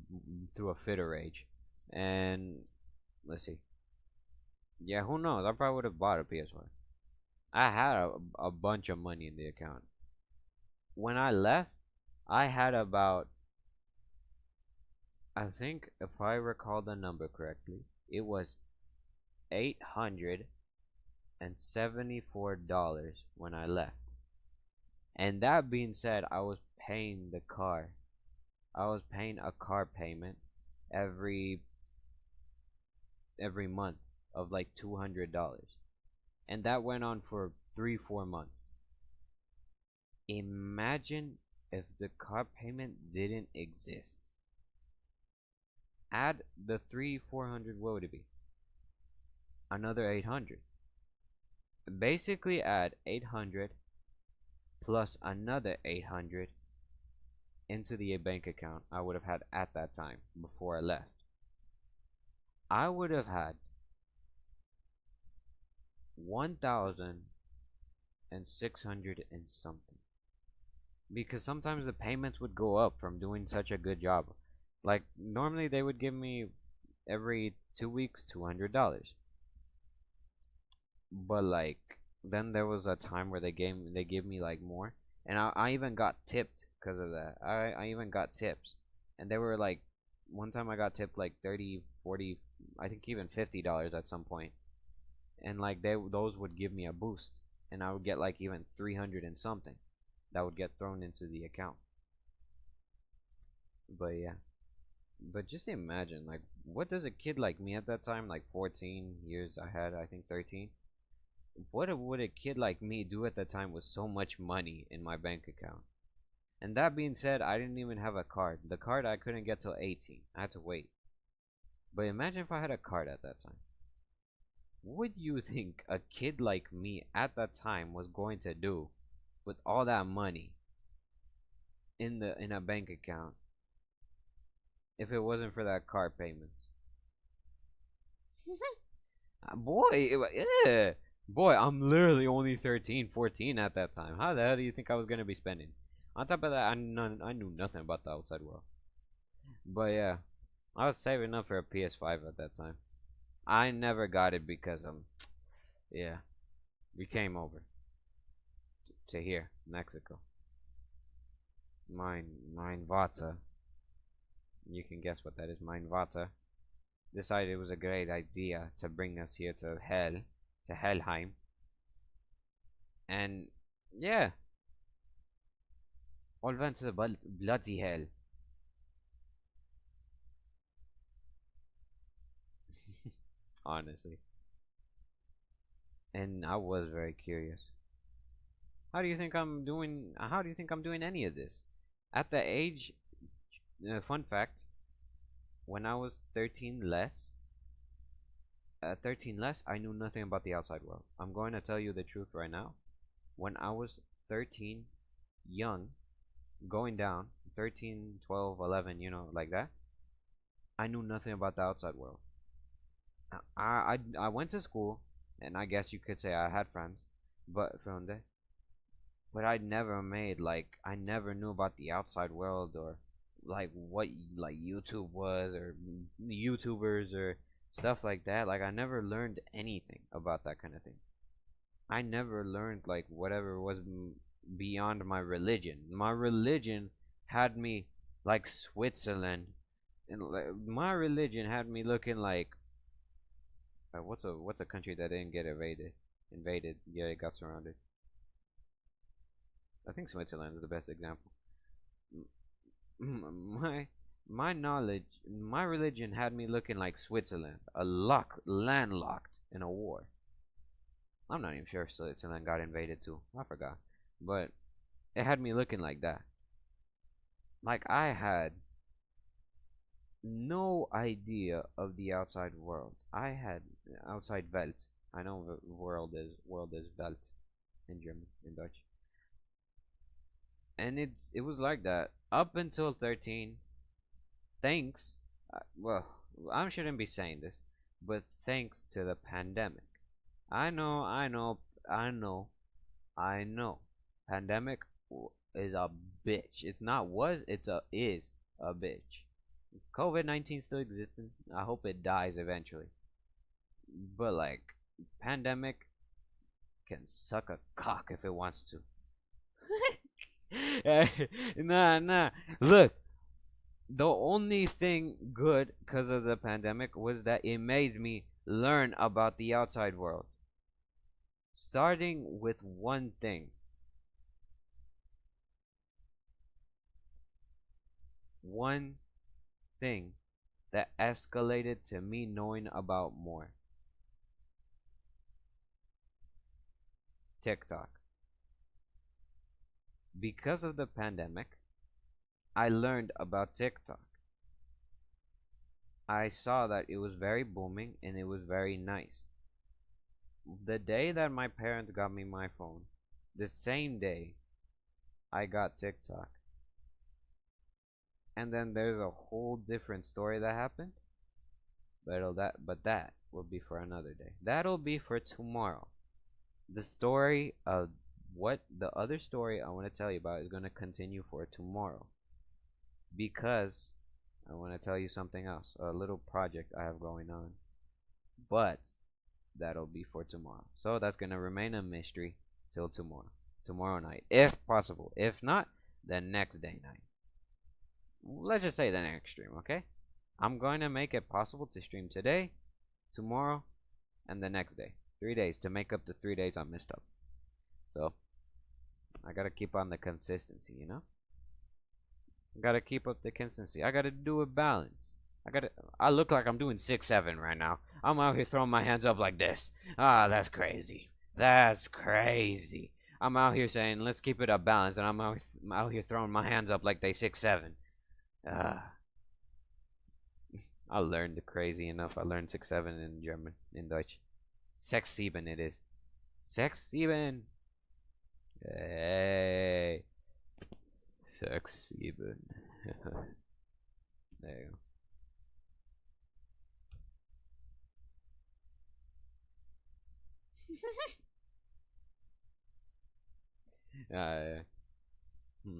through a fit of rage. And let's see. Yeah, who knows? I probably would have bought a PS5. I had a bunch of money in the account. When I left, I had about, I think if I recall the number correctly, it was $874 when I left. And that being said, I was paying the car. I was paying a car payment every month of like $200. And that went on for 3-4 months. Imagine if the car payment didn't exist. Add the 300-400, what would it be? Another 800. Basically add 800 plus another 800 into the bank account I would have had at that time before I left. I would have had 1,600 and something, because sometimes the payments would go up from doing such a good job. Like normally they would give me every 2 weeks $200, but like then there was a time where they gave me like more, and I even got tipped because of that. I even got tips, and they were like, one time I got tipped like 30, 40, I think even $50 at some point. And like those would give me a boost, and I would get like even 300 and something that would get thrown into the account. But yeah, but just imagine, like, what does a kid like me at that time, like 14 years, I had I think 13, what would a kid like me do at that time with so much money in my bank account? And that being said, I didn't even have a card. The card I couldn't get till 18. I had to wait. But imagine if I had a card at that time. What do you think a kid like me at that time was going to do with all that money in a bank account if it wasn't for that car payments? Boy, yeah. Boy, I'm literally only 13, 14 at that time. How the hell do you think I was gonna be spending? On top of that, I knew nothing about the outside world. But yeah, I was saving up for a PS5 at that time. I never got it because yeah, we came over to here, Mexico. Mine Vata. You can guess what that is. Mine Vata decided it was a great idea to bring us here to hell, to Helheim. And yeah, all went to the bloody hell. Honestly. And I was very curious. How do you think I'm doing? How do you think I'm doing any of this? At the age, fun fact, when I was 13 less, I knew nothing about the outside world. I'm going to tell you the truth right now. When I was 13, young, going down, 13, 12, 11, you know, like that, I knew nothing about the outside world. I went to school, and I guess you could say I had friends, but from there, but I never made, like, I never knew about the outside world, or like what like YouTube was, or YouTubers, or stuff like that. Like I never learned anything about that kind of thing. I never learned like whatever was beyond my religion. My religion had me like Switzerland, and like, my religion had me looking like what's a country that didn't get invaded? Yeah, it got surrounded. I think Switzerland is the best example. My my religion had me looking like Switzerland, landlocked in a war. I'm not even sure if Switzerland got invaded too. I forgot, but It had me looking like that. Like I had no idea of the outside world. I had outside Welt. I know world is Welt in German, in Dutch. And it was like that up until 13. Thanks, well, I shouldn't be saying this, but thanks to the pandemic. I know, I know. Pandemic is a bitch. It's not was, it's a is a bitch. COVID-19 still existing. I hope it dies eventually. But like, pandemic can suck a cock if it wants to. Nah, nah. Look, the only thing good because of the pandemic was that it made me learn about the outside world. Starting with one thing. One thing that escalated to me knowing about more. TikTok. Because of the pandemic, I learned about TikTok. I saw that it was very booming and it was very nice. The day that my parents got me my phone, the same day I got TikTok. And then there's a whole different story that happened. But that will be for another day. That'll be for tomorrow. The story of what the other story I want to tell you about is going to continue for tomorrow. Because I want to tell you something else, a little project I have going on. But that'll be for tomorrow. So that's going to remain a mystery till tomorrow. Tomorrow night, if possible. If not, then next day night. Let's just say the next stream, okay? I'm going to make it possible to stream today, tomorrow, and the next day. 3 days to make up the 3 days I missed up. So, I gotta keep on the consistency, you know? I gotta keep up the consistency. I gotta do a balance. I look like I'm doing 6-7 right now. I'm out here throwing my hands up like this. Ah, that's crazy. That's crazy. I'm out here saying, let's keep it a balance, and I'm out here throwing my hands up like they 6-7. I learned crazy enough. I learned 6-7 in German, in Dutch. 6-7 it is. 6-7. Hey. 6-7. There you go.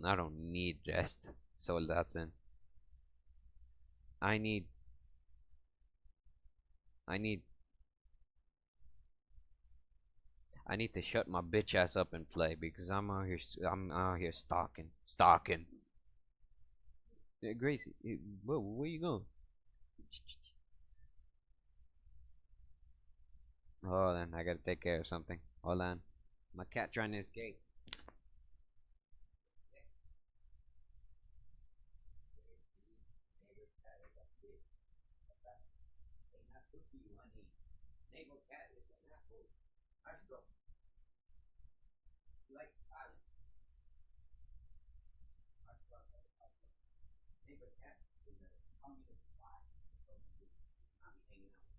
I don't need rest. Soldaten. I need I need I need to shut my bitch ass up and play because I'm out here stalking. Yeah, Gracie, where you going? Hold on, I gotta take care of something. Hold on, my cat trying to escape. Neighbor cat is an apple. I should go. He likes Island. I should go. Neighbor cat is a communist spy. I'm hanging out.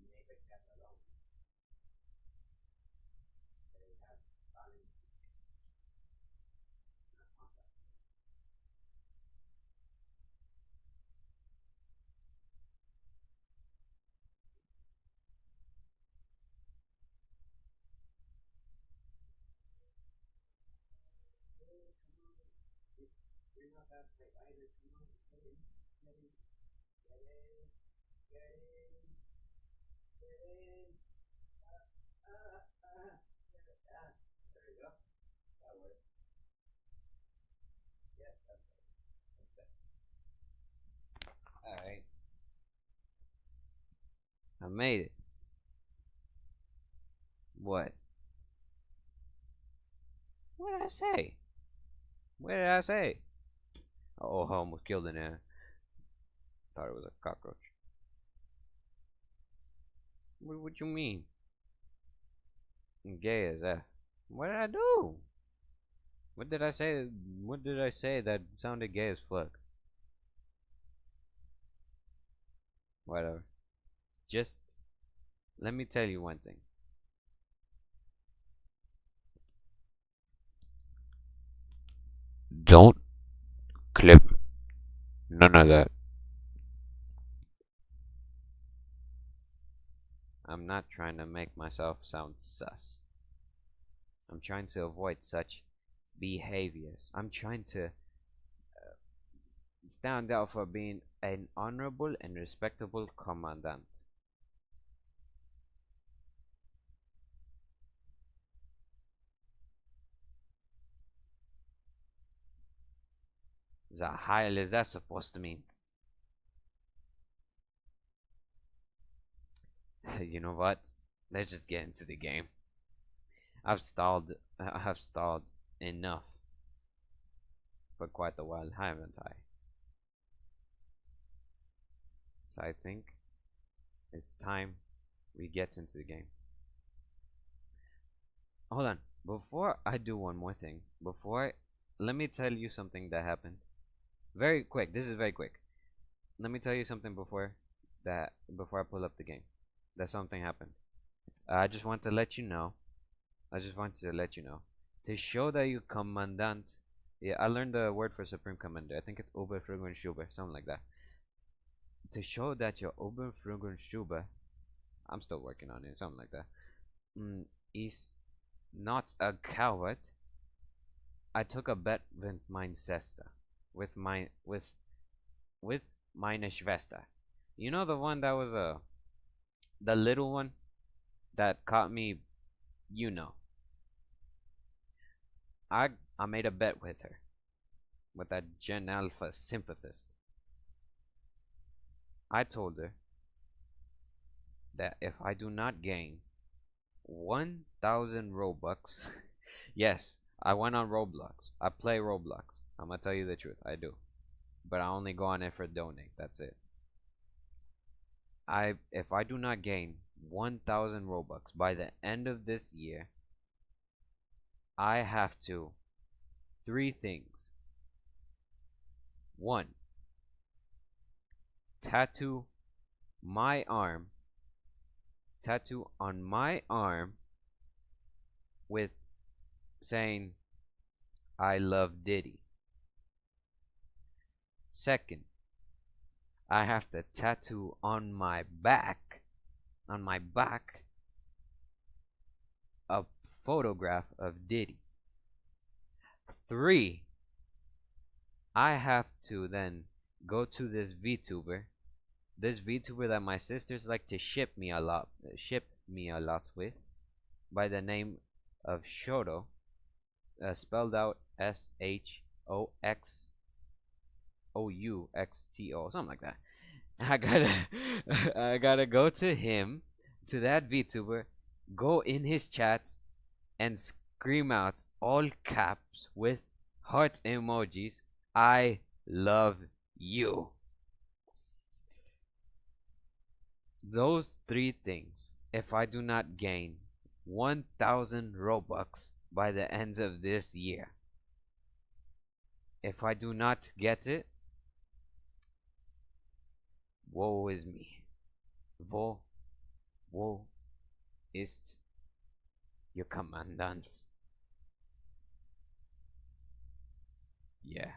Neighbor cat alone. They have Island. You're not that type either. Come on, get in, get in, get in, get in, get in. There you go. That worked. made it. What? What did I say? What did I say? Oh, I almost killed an ant. Thought it was a cockroach. What you mean? I'm gay as that. What did I do? What did I say? What did I say that sounded gay as fuck? Whatever. Just let me tell you one thing. Don't clip none of that. I'm not trying to make myself sound sus. I'm trying to avoid such behaviors. I'm trying to stand out for being an honorable and respectable commandant. The hell is that supposed to mean? You know what? Let's just get into the game. I've stalled enough for quite a while, haven't I? So I think it's time we get into the game. Hold on. Before I do one more thing, let me tell you something that happened. Very quick. This is very quick. Let me tell you something before I pull up the game. That something happened. I just want to let you know. To show that you commandant. Yeah, I learned the word for supreme commander. I think it's Oberfrugenstube, something like that. To show that your Oberfrugenstube, I'm still working on it, something like that, is not a coward. I took a bet with my sister, with meine Schwester. You know the one that was the little one that caught me. You know. I made a bet with her, with that Gen Alpha sympathist. I told her that if I do not gain 1,000 Robux, yes, I went on Roblox. I play Roblox. I'm gonna tell you the truth, I do, but I only go on it for donate. That's it. If I do not gain 1,000 Robux by the end of this year, I have to 3 things. 1, tattoo on my arm with saying I love Diddy. Second, I have to tattoo on my back a photograph of Diddy. 3, I have to then go to this VTuber that my sisters like to ship me a lot with, by the name of Shoto, spelled out SHOXOUXTO, something like that. I gotta go to him, to that VTuber, go in his chats and scream out all caps with heart emojis, I love you. Those 3 things, if I do not gain 1,000 Robux by the end of this year. If I do not get it, woe is me. Woe ist your commandant. Yeah.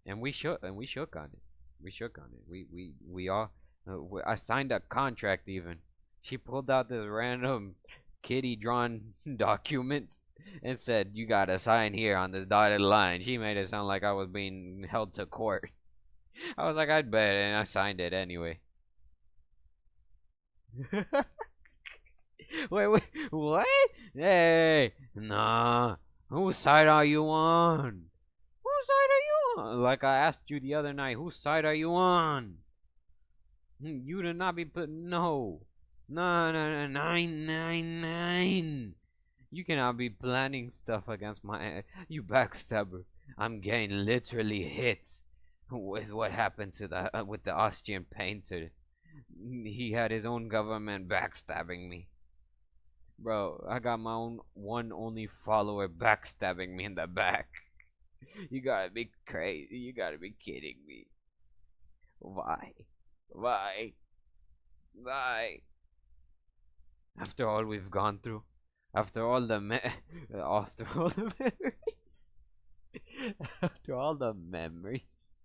And we shook on it. We all I signed a contract even. She pulled out this random kitty drawn document and said, "You gotta sign here on this dotted line." She made it sound like I was being held to court. I was like, I'd bet, and I signed it anyway. Wait, what? Hey, nah. Whose side are you on? Whose side are you on? Like I asked you the other night, whose side are you on? You do not be put. No. No, no, no, 999. You cannot be planning stuff against my. You backstabber. I'm getting literally hits with what happened to the with the Austrian painter. He had his own government backstabbing me. Bro, I got my own one only follower backstabbing me in the back. You gotta be crazy. You gotta be kidding me. Why? Why? Why? After all we've gone through, after all the after all the memories, after all the memories,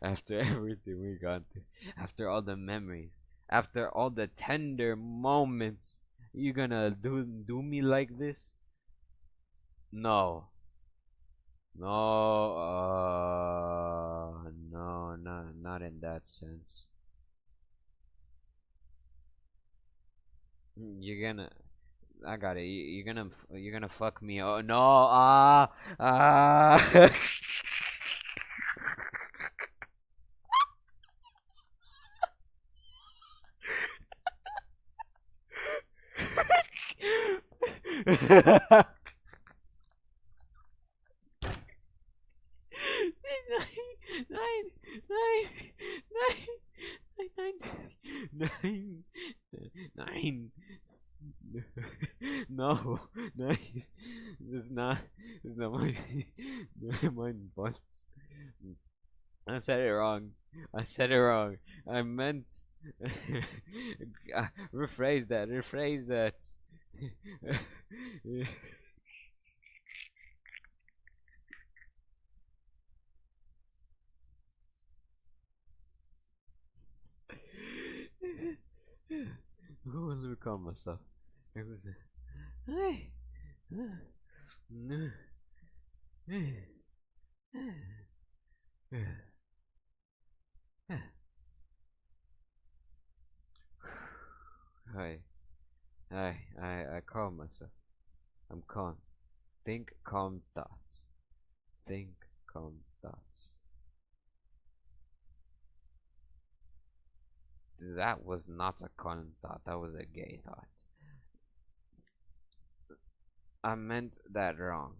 after everything we gone through, after all the memories, after all the tender moments, you gonna do me like this? No, no, no, not in that sense. You're gonna, I got it. You're gonna fuck me. Oh no, ah. Nine, nine, nine, nine, nine, no, nine. This not. This not my my fault. I said it wrong. I said it wrong. I meant rephrase that. Rephrase that. Who will recall myself? It was hey. Hi. I calm myself. I'm calm. Think calm thoughts. Think calm thoughts. That was not a calm thought. That was a gay thought. I meant that wrong.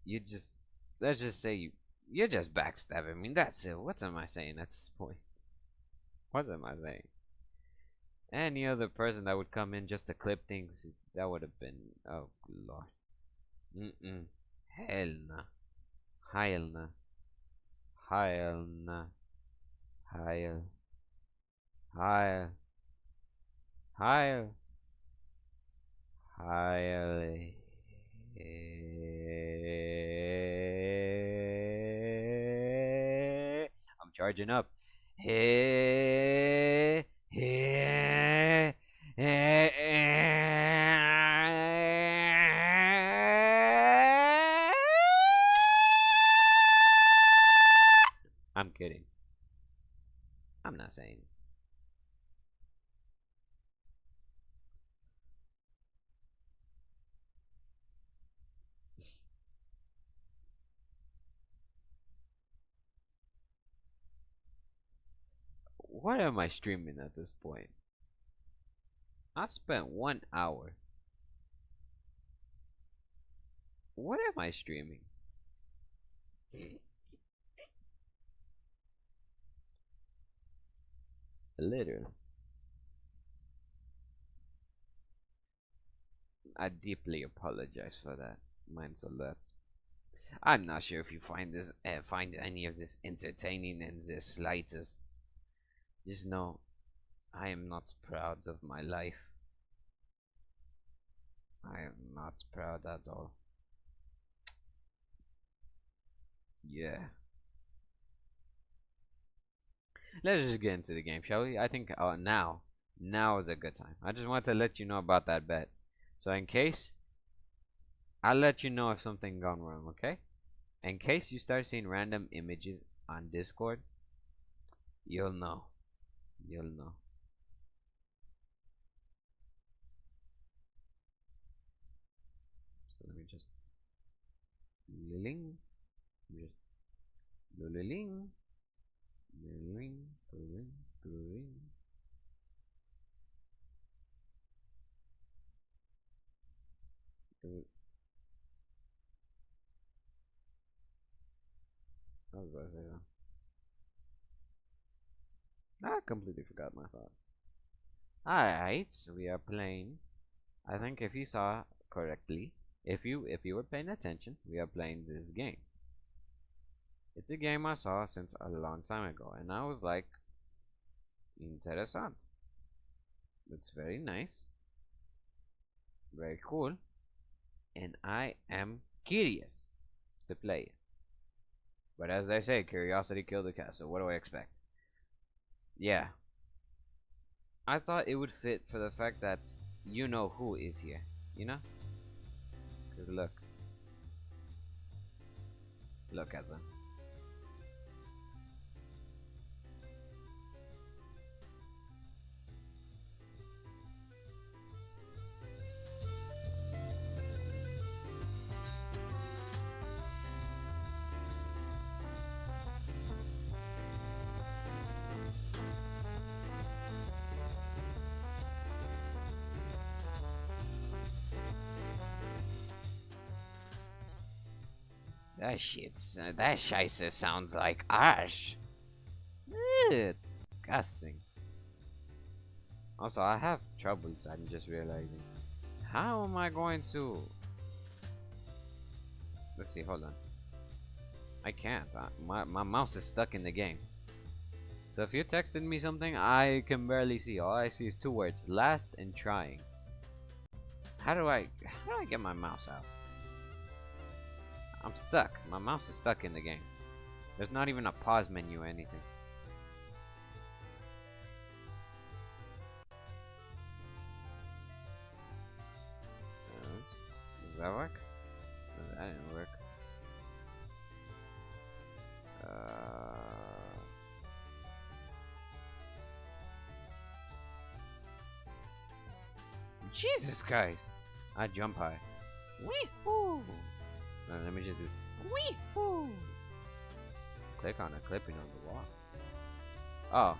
You just let's just say you're just backstabbing me. That's it. What am I saying at this point? What am I saying? Any other person that would come in just to clip things, that would have been oh lord. Hell nah. Hell nah. Hell nah. Hell. Hell. Hell. Hell. I'm charging up. Hey, hey, I'm kidding. I'm not saying. What am I streaming at this point? I spent 1 hour. What am I streaming? Literally. I deeply apologize for that. Mine's a lot. I'm not sure if you find any of this entertaining in the slightest. Just know, I am not proud of my life. I am not proud at all. Yeah. Let's just get into the game, shall we? I think now is a good time. I just wanted to let you know about that bet. So in case, I'll let you know if something gone wrong, okay? In case you start seeing random images on Discord, you'll know. You'll know. So let me just liling, just liling, liling, liling. was about to say that. I completely forgot my thought. Alright, so we are playing. I think if you saw correctly, if you were paying attention, we are playing this game. It's a game I saw since a long time ago, and I was like, interessant. It's very nice, very cool, and I am curious to play it. But as they say, curiosity killed the cat, so what do I expect? Yeah. I thought it would fit for the fact that you know who is here, you know? Cause look at them. That scheisse sounds like ash. Ew, disgusting. Also, I have troubles, I'm just realizing. How am I going to... Let's see, hold on. I can't. My mouse is stuck in the game. So if you texted me something, I can barely see. All I see is two words: last and trying. How do I get my mouse out? I'm stuck. My mouse is stuck in the game. There's not even a pause menu or anything. Does that work? No, that didn't work. Jesus Christ! I jump high. Wee-hoo! Let me just do wee-hoo! Click on a clipping on the wall. Oh.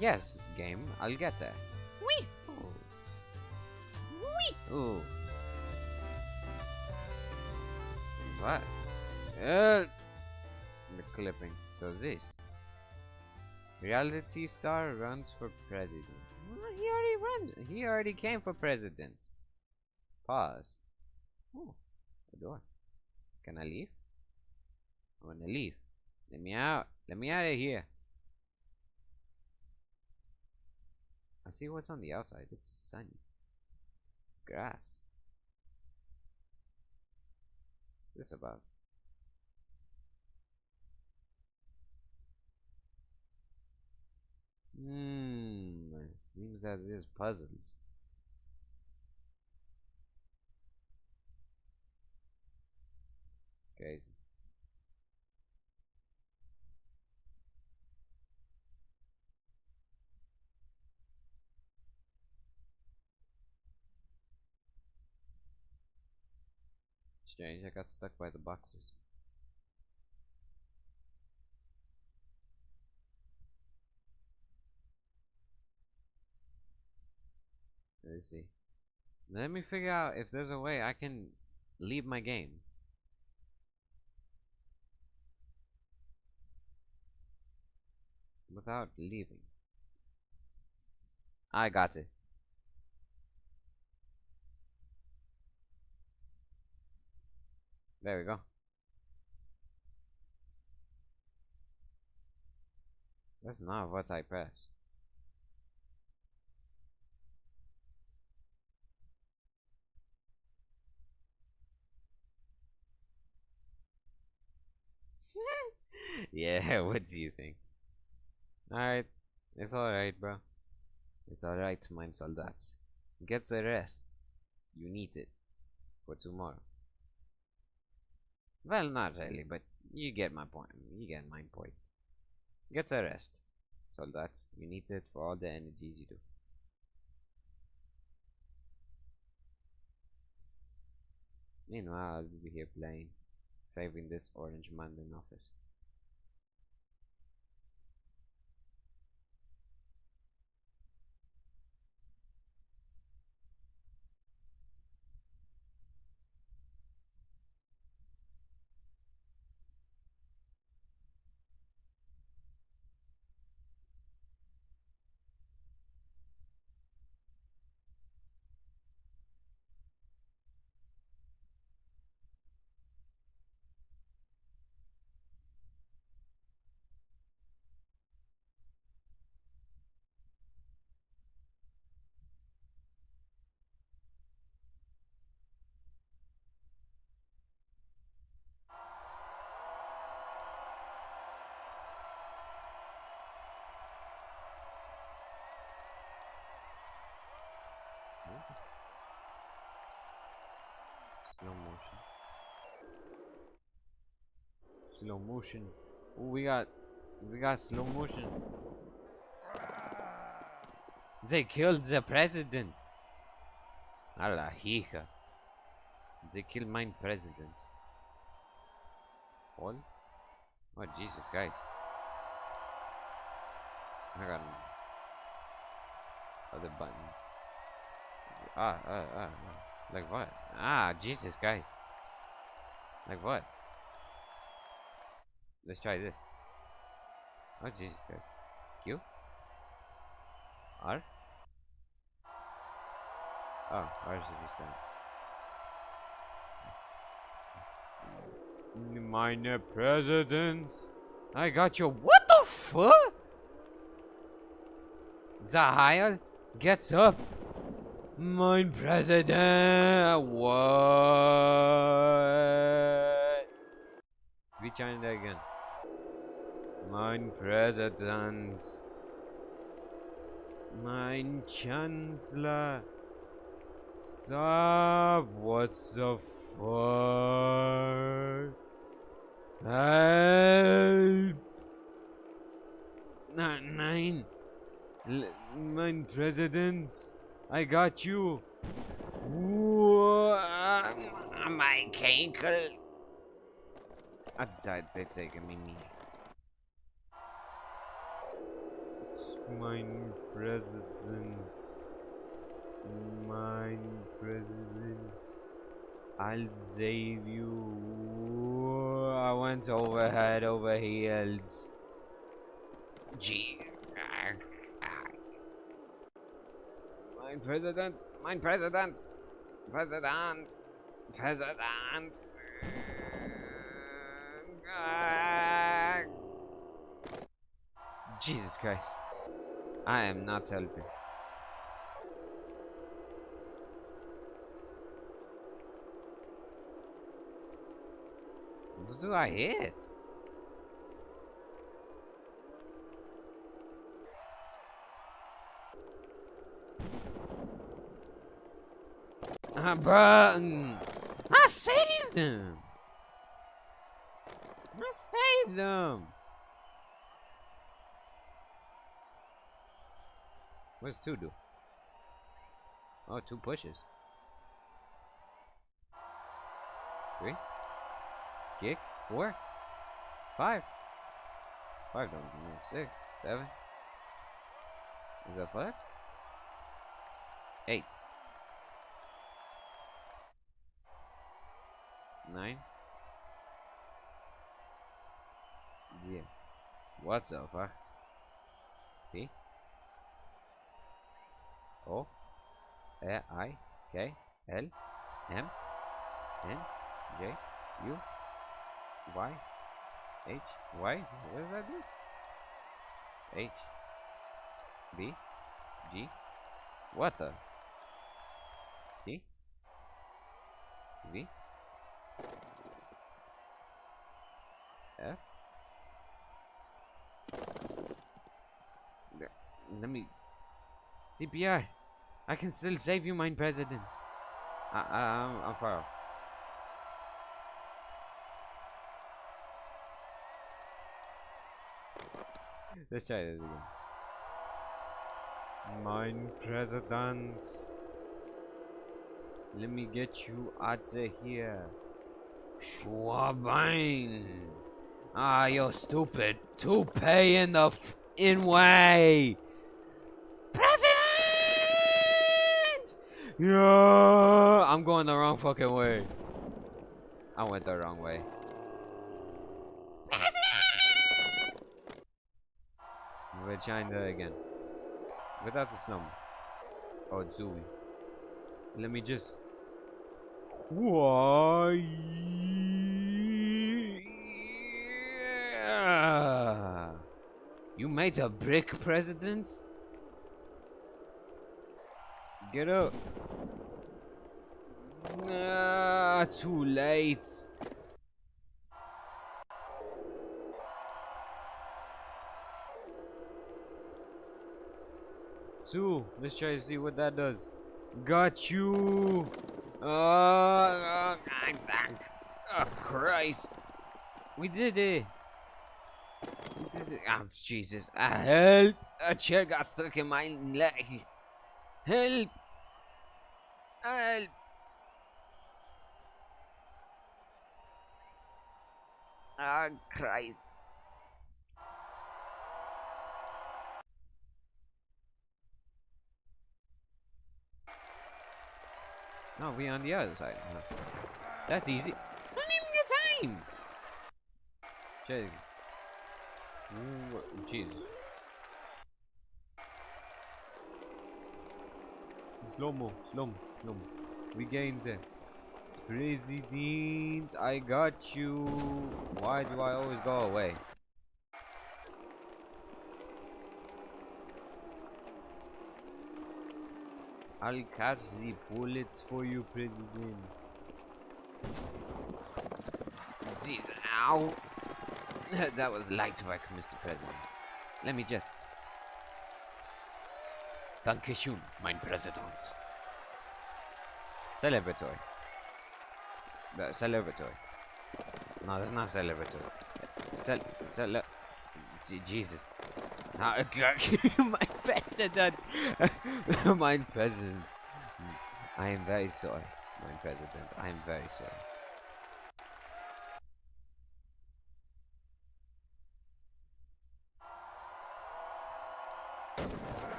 Yes, game. I'll get there. Wee-hoo! Wee-hoo! What? The clipping. So this. Reality star runs for president. He already runs. He already came for president. Pause. Oh, a door. Can I leave? I wanna leave. Let me out. Let me out of here. I see what's on the outside. It's sunny. It's grass. What's this about? Seems that it is puzzles. Crazy. Strange, I got stuck by the boxes. Let's see. Let me figure out if there's a way I can leave my game. Without leaving. I got it. There we go. That's not what I pressed. Yeah, what do you think? Alright, it's alright, bro. It's alright, mein Soldats. Get the rest. You need it for tomorrow. Well, not really, but you get my point. You get my point. Get the rest, Soldats. You need it for all the energies you do. Meanwhile, I'll be here playing, saving this orange man in office. Slow motion. Slow motion. Ooh, we got slow motion. They killed the president. Allah hija. They killed my president. All? Oh Jesus Christ. I got other buttons. Like what? Jesus Christ. Like what? Let's try this. Oh Jesus Christ. Q? R? Oh, R is the restart. Meine Presidents. I got you. What the fuck? Zahir gets up. Mein President. What? We trying that again. Mein President. Mein Chancellor. Stop. What the fuck? Help. Nein. Mein President. I got you. My Kinkle. Outside, they taking me. Mein President. Mein President. I'll save you. I went over head over heels. Gee. Mein President. Mein President. President. President. Jesus Christ. I am not helping. What do I hit? Bruh. I saved him. I saved him. What does 2 do? Oh, 2 pushes. 3. Kick. 4. 5. 5 don't do no. 6. 7. Is that 5? 8. 9. 0. What the fuck? P. O. I. K. L. M. N. J. U. Y. H. Y. What does that do? H. B. G. What the? T. V. F. Let me. CPR. I can still save you, mein President. I'm far off. Let's try this again. Mein President. Let me get you out of here. Schwabine. You're stupid. Toupee in the in way. President! Yeah, I'm going the wrong fucking way. I went the wrong way. President! We're trying that again. Without the slum. Oh, Zooey. Let me just. Why? You made a brick president? Get up. Too late. Two. Let's try to see what that does. Got you. Oh, Christ. We did it. We did it. Oh, Jesus. Help. A chair got stuck in my leg. Help. Help. Ah, Christ. No, we on the other side. No. That's easy. I don't even get time. Check. Ooh, Jesus. Slow mo, slow mo, slow mo. We gain there. President, I got you. Why do I always go away? I'll catch the bullets for you, President. Jeez, ow. That was light work, Mr. President. Let me just... Dankeschön, mein Präsident. Celebratory. Celebratory. No, that's not celebratory. Jesus. My president. My president. I am very sorry, my president. I am very sorry.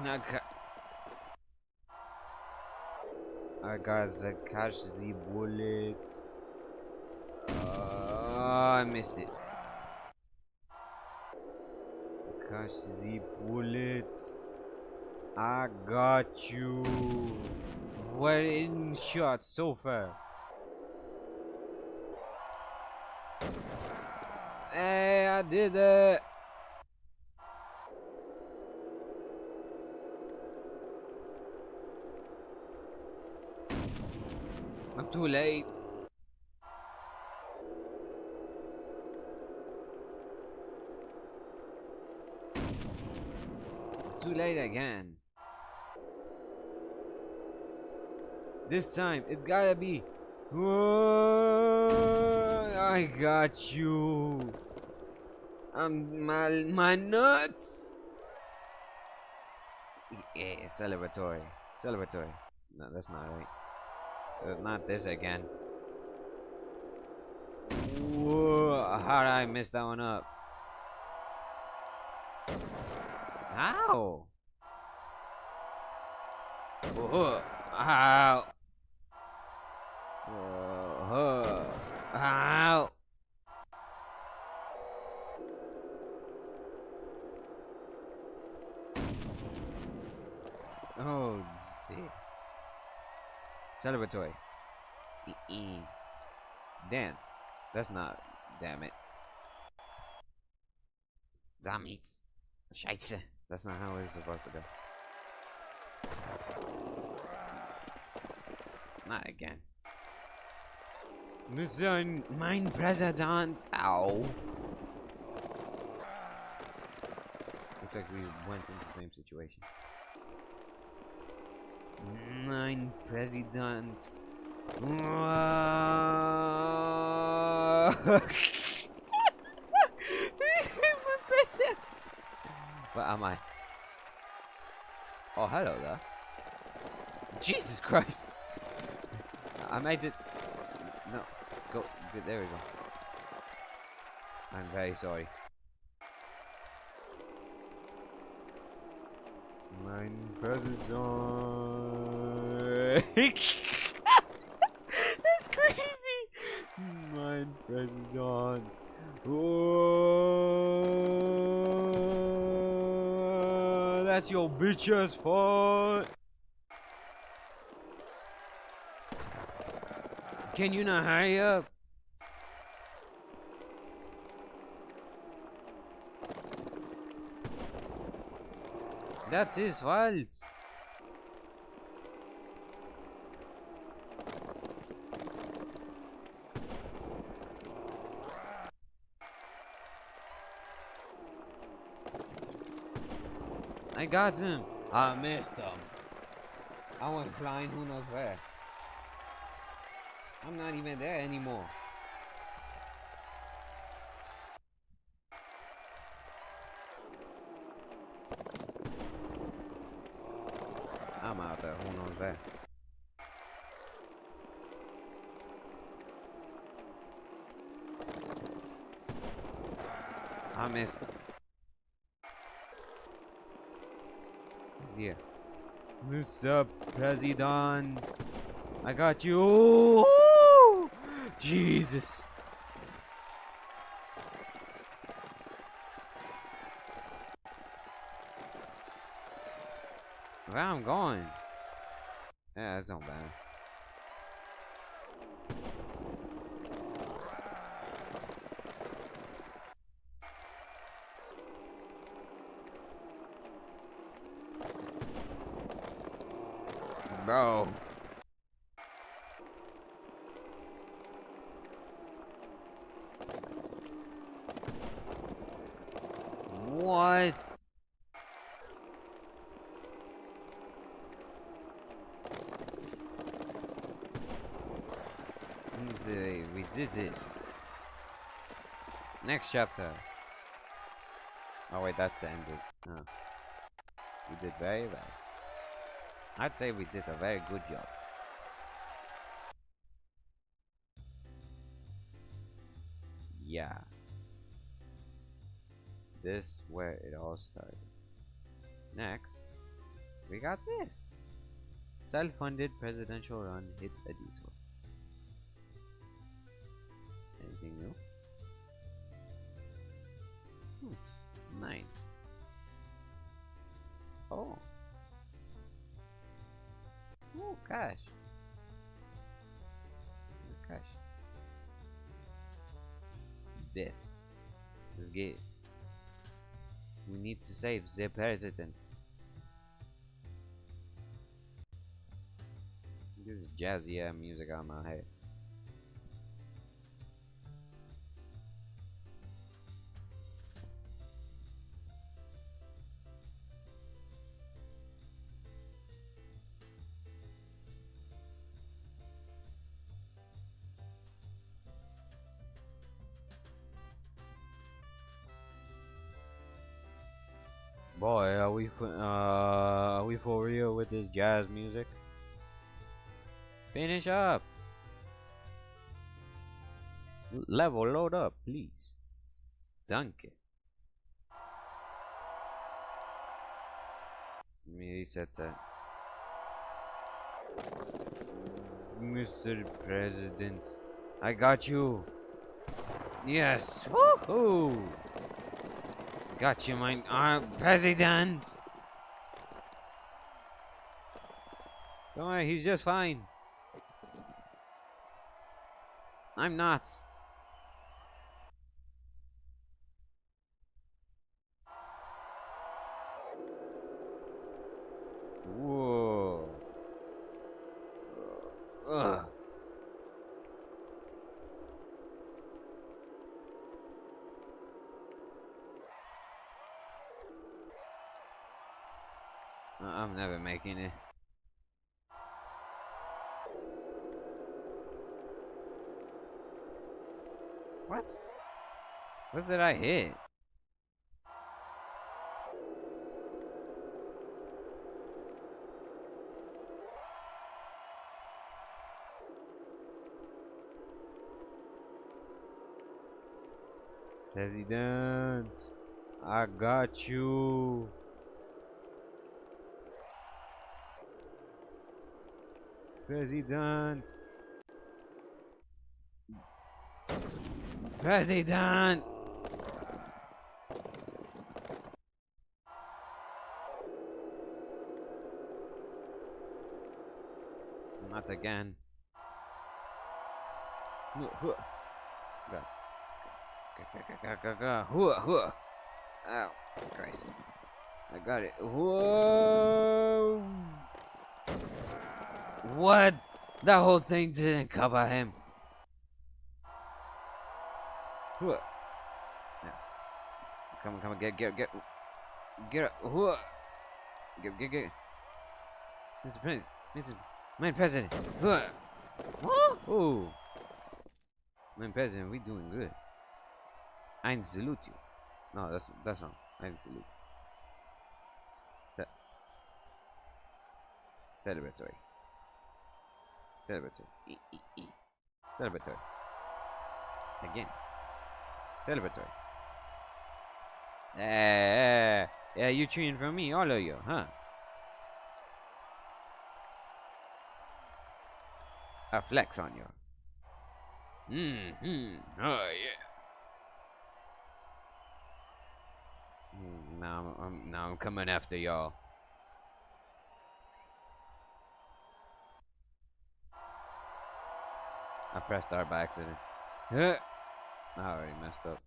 Okay. I gotta catch the bullet. I missed it. Catch the bullet. I got you. We're in shot so far. Hey, I did it. I'm too late. Too late again. This time it's gotta be. Whoa, I got you. My nuts. Yeah, celebratory. Celebratory. No, that's not right. Not this again. Whoa, how did I mess that one up? How? Whoa, ow. Whoa, ow. Oh, shit. Celebratory. Dance. That's not. Damn it. Zombies. Scheiße. That's not how it's supposed to go. Not again. Mr. Mein President. Ow. Looks like we went into the same situation. Mein President. My president. Where am I? Oh, hello there. Jesus Christ. I made it. No. Go. There we go. I'm very sorry. Mein President. That's crazy. Mein President. Oh, that's your bitch ass fault. Can you not hurry up? That's his fault. I got him. I missed him. I went flying who knows where. I'm not even there anymore. I'm out there who knows where. I missed him. He's here. Mr. President, I got you. Jesus. Where I'm going? Yeah, that's not bad. Bro. What? We did it. Next chapter. Oh wait, that's the ending. Oh. We did very well. I'd say we did a very good job. Yeah. This where it all started. Next, we got this. Self-funded presidential run hits a detour. Anything new? 9. Oh. Oh, cash. Cash. This. Let's get it. We need to save the president. This is jazzy music on my head. Boy, are we for real with this jazz music? Finish up. Level load up, please. Danke. Let me reset that. Mr. President, I got you. Yes, woohoo! Got you, my president. Don't worry, he's just fine. I'm not. Whoa. Ugh. I'm never making it. What? What did I hit? President, I got you. President. President. Not again. Go. Ow, Christ. I got it. Whoa! What? That whole thing didn't cover him. Yeah. Come on, get up. Get. Mr. Prince, Mr. Man President. Oh, Man President, we doing good. I salute you. No, that's wrong. I salute. Ce celebratory. Celebratory. Celebratory. Again. Celebratory. Yeah, you cheering for me, all of you, huh? A flex on you. Oh yeah. Now I'm coming after y'all. I pressed R by accident. I already messed up.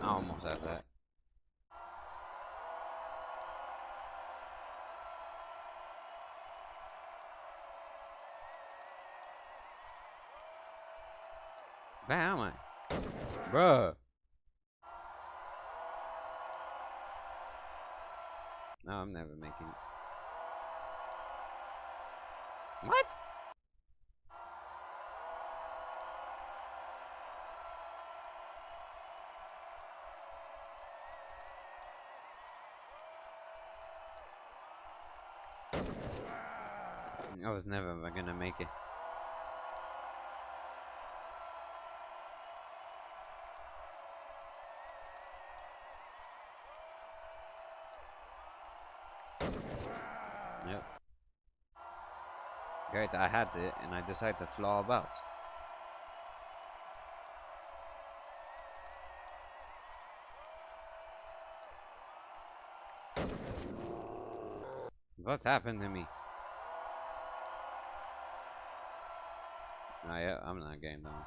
I almost had that. Where am I? Bruh. No, I'm never making it. What? I was never gonna make it. Yep. Great, I had it, and I decided to flaw about. What's happened to me? Oh yeah, I'm not getting down.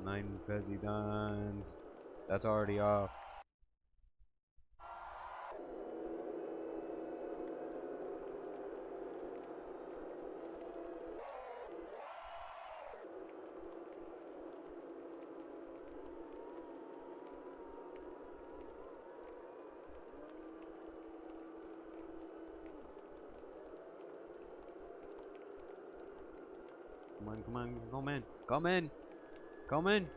Nine presidents. That's already off. Come on, come on, come in, come in, come in.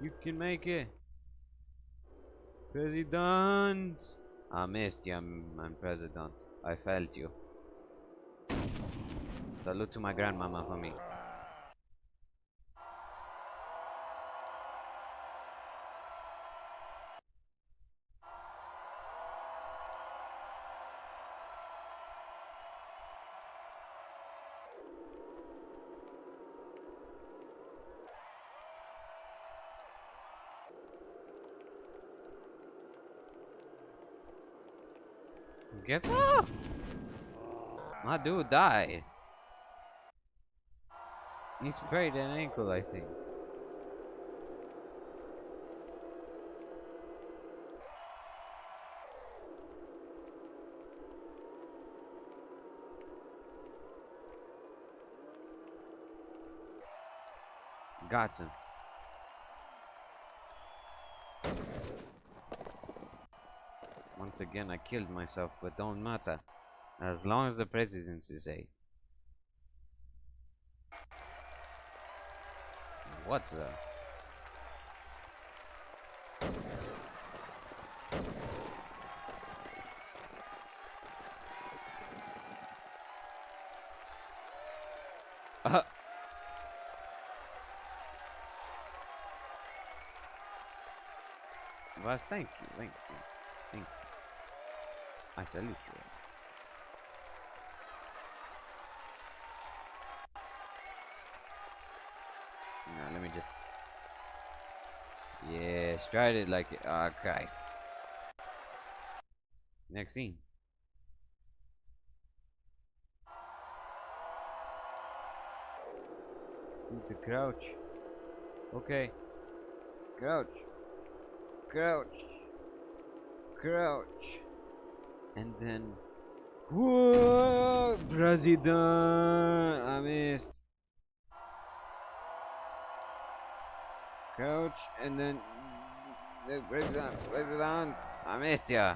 You can make it. President. I missed you, man, President. I felt you. Salute to my grandmama for me. Get up! My dude died. He sprayed an ankle, I think. Got him. Once again, I killed myself, but don't matter. As long as the presidency say. What's that? Well, thank you, thank you, thank you. I salute you. Now let me just. Yeah, stride it like it. Oh, Christ. Next scene. Need to crouch. Okay. Crouch. Crouch. Crouch. And then. Whoa! President! I missed. Crouch. And then. President. President! I missed ya.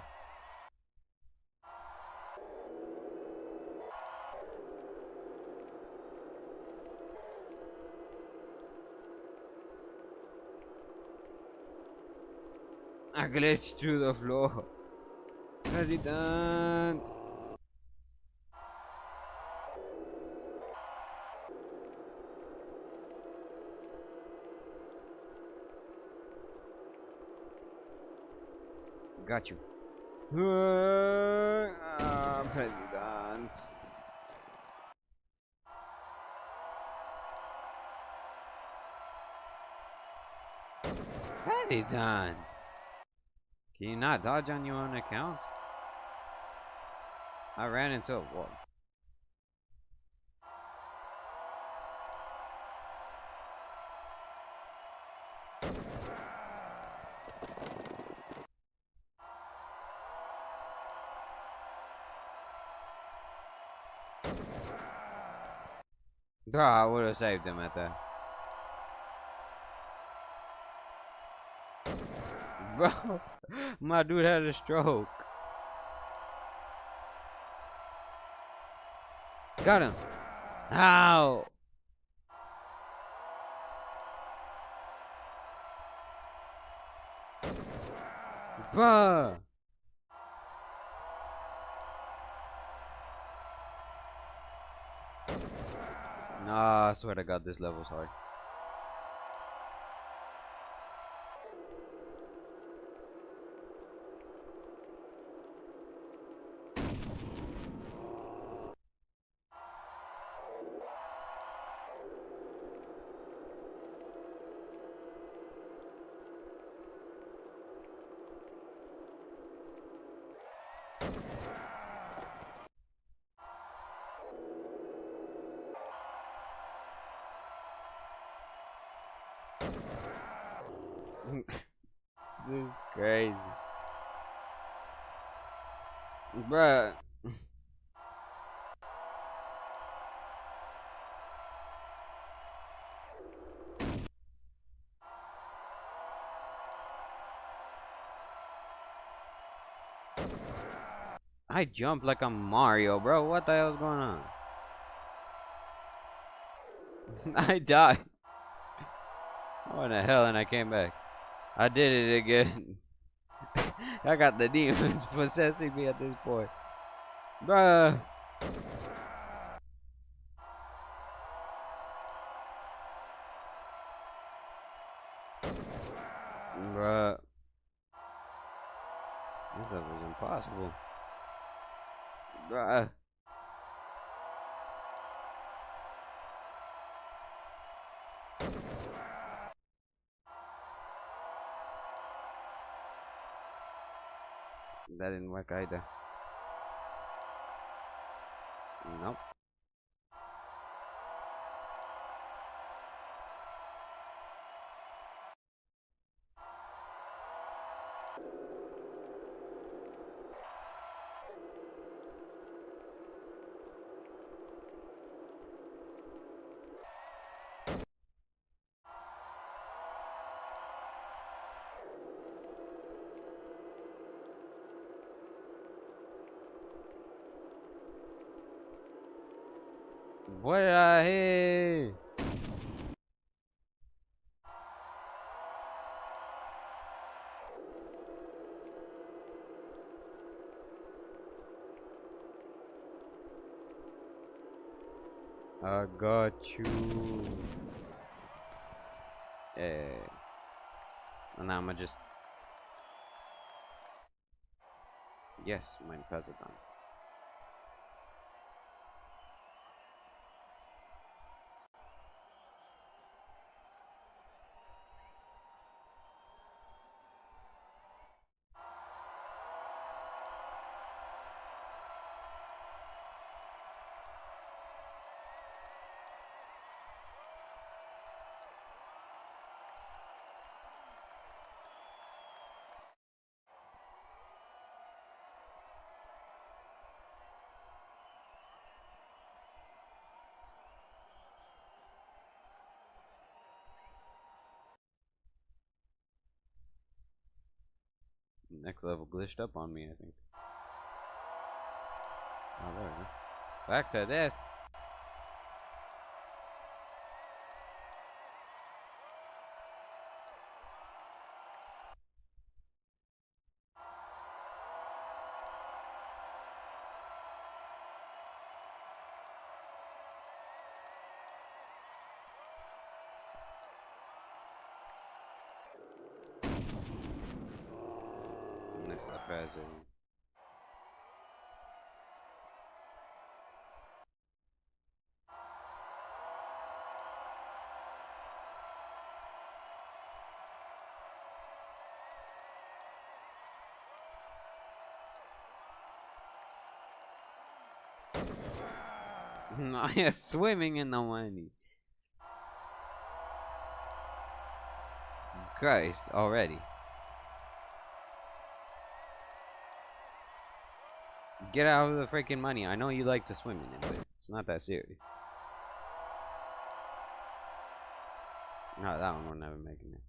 I glitched through the floor. President! Got you. President. President. Can you not dodge on your own account? I ran into a wall. Bro, I would have saved him at that. Bro, my dude had a stroke. Got him. How? Bruh. Nah, I swear to God, this level's hard. This is crazy. Bruh. I jumped like a Mario, bro. What the hell's going on? I died. I went to hell and I came back. I did it again. I got the demons possessing me at this point. Bruh. Bruh. This level's impossible. Bruh. That didn't work either. Nope. What did I hit? I got you. Hey. And now I'ma just. Yes, my president. Next level glitched up on me, I think. Oh, there we go. Back to this. Mr. President. No, yeah, swimming in the money. Christ, already. Get out of the freaking money. I know you like to swim in it, but it's not that serious. No, that one we're never making it.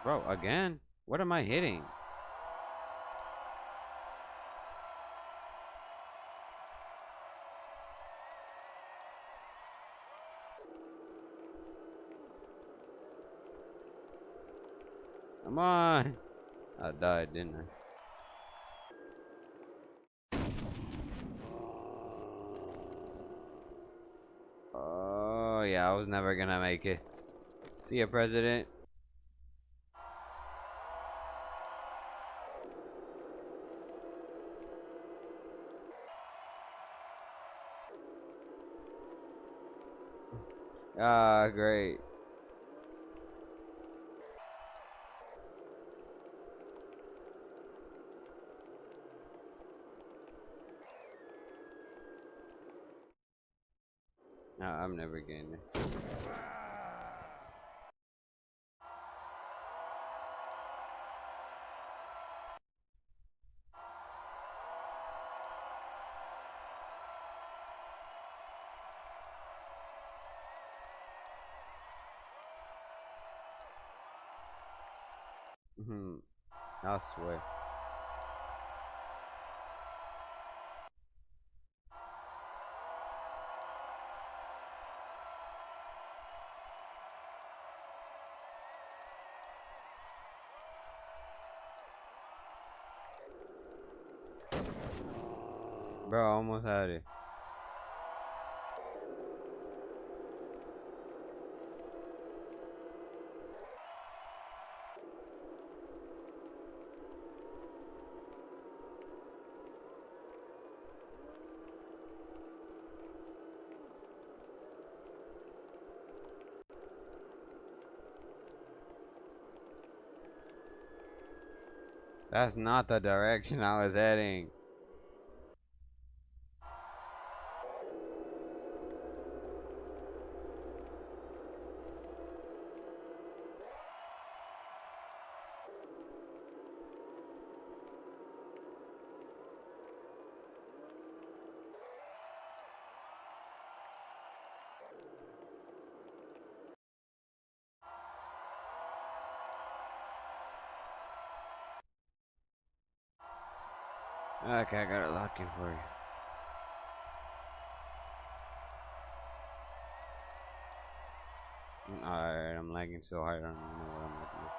Bro, again? What am I hitting? Come on. I died, didn't I? Oh, yeah, I was never gonna make it. See ya, President. Ah, great. No, I'm never getting it. I swear. Bro, I almost had it. That's not the direction I was heading. Okay, I got it locked in for you. Alright, I'm lagging so hard, I don't even know what I'm looking at.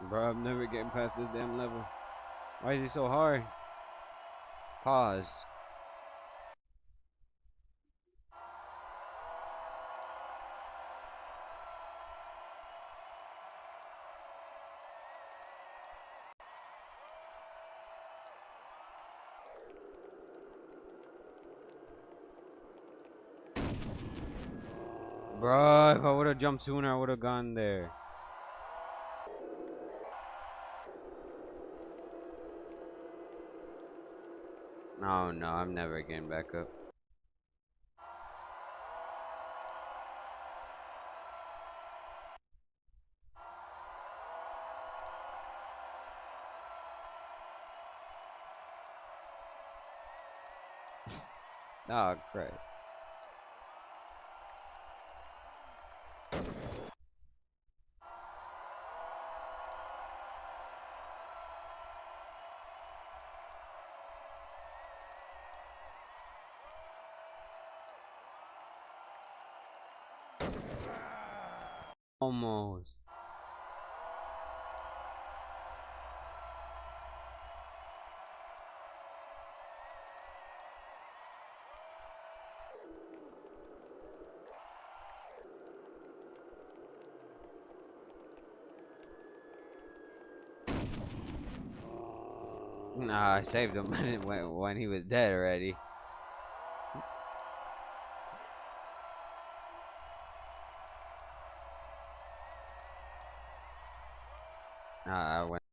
Bro, I'm never getting past this damn level. Why is it so hard? Pause. Bro, if I would have jumped sooner, I would have gone there. Oh no, I'm never getting back up. Oh, great. Almost. Nah, I saved him when he was dead already. I went.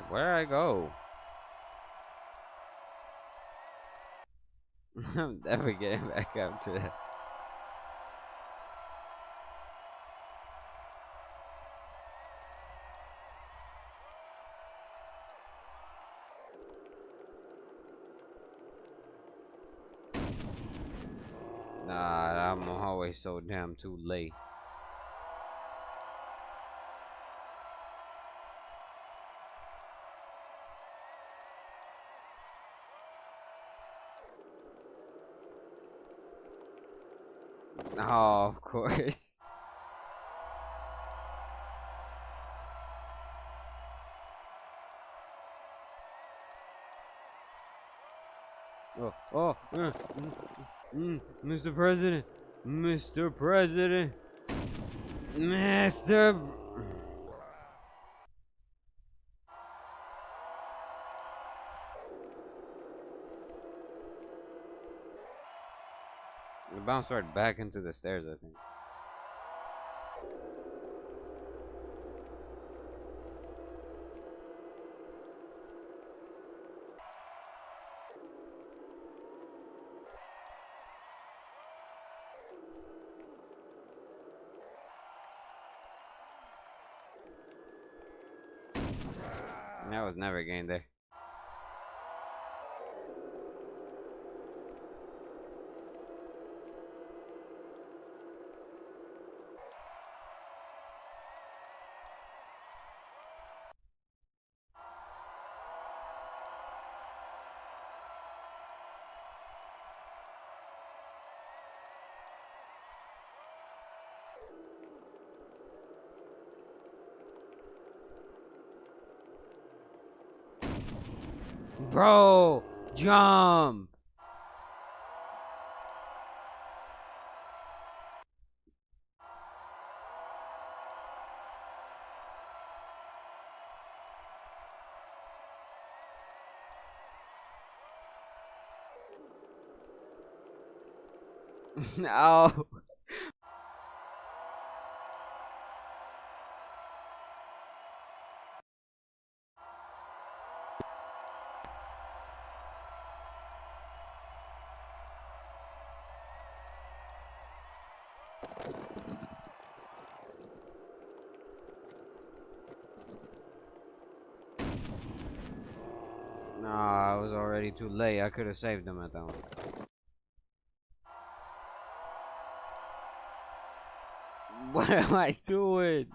Where I go? I'm never getting back up to that. Nah, I'm always so damn too late. Oh, of course. Mr. President, Mr. President, Mr. It bounced right back into the stairs, I think. I was never getting there. Bro, jump! No. Nah, I was already too late. I could have saved him at that one. What am I doing?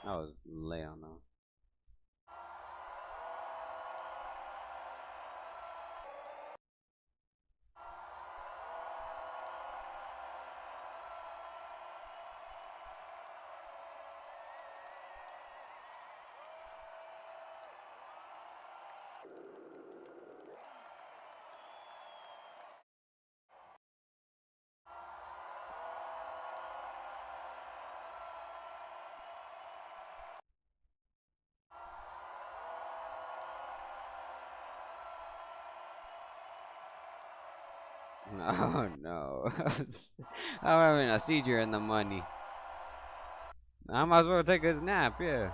I was late on that. No, no. I'm having a seizure in the money. I might as well take a nap, yeah.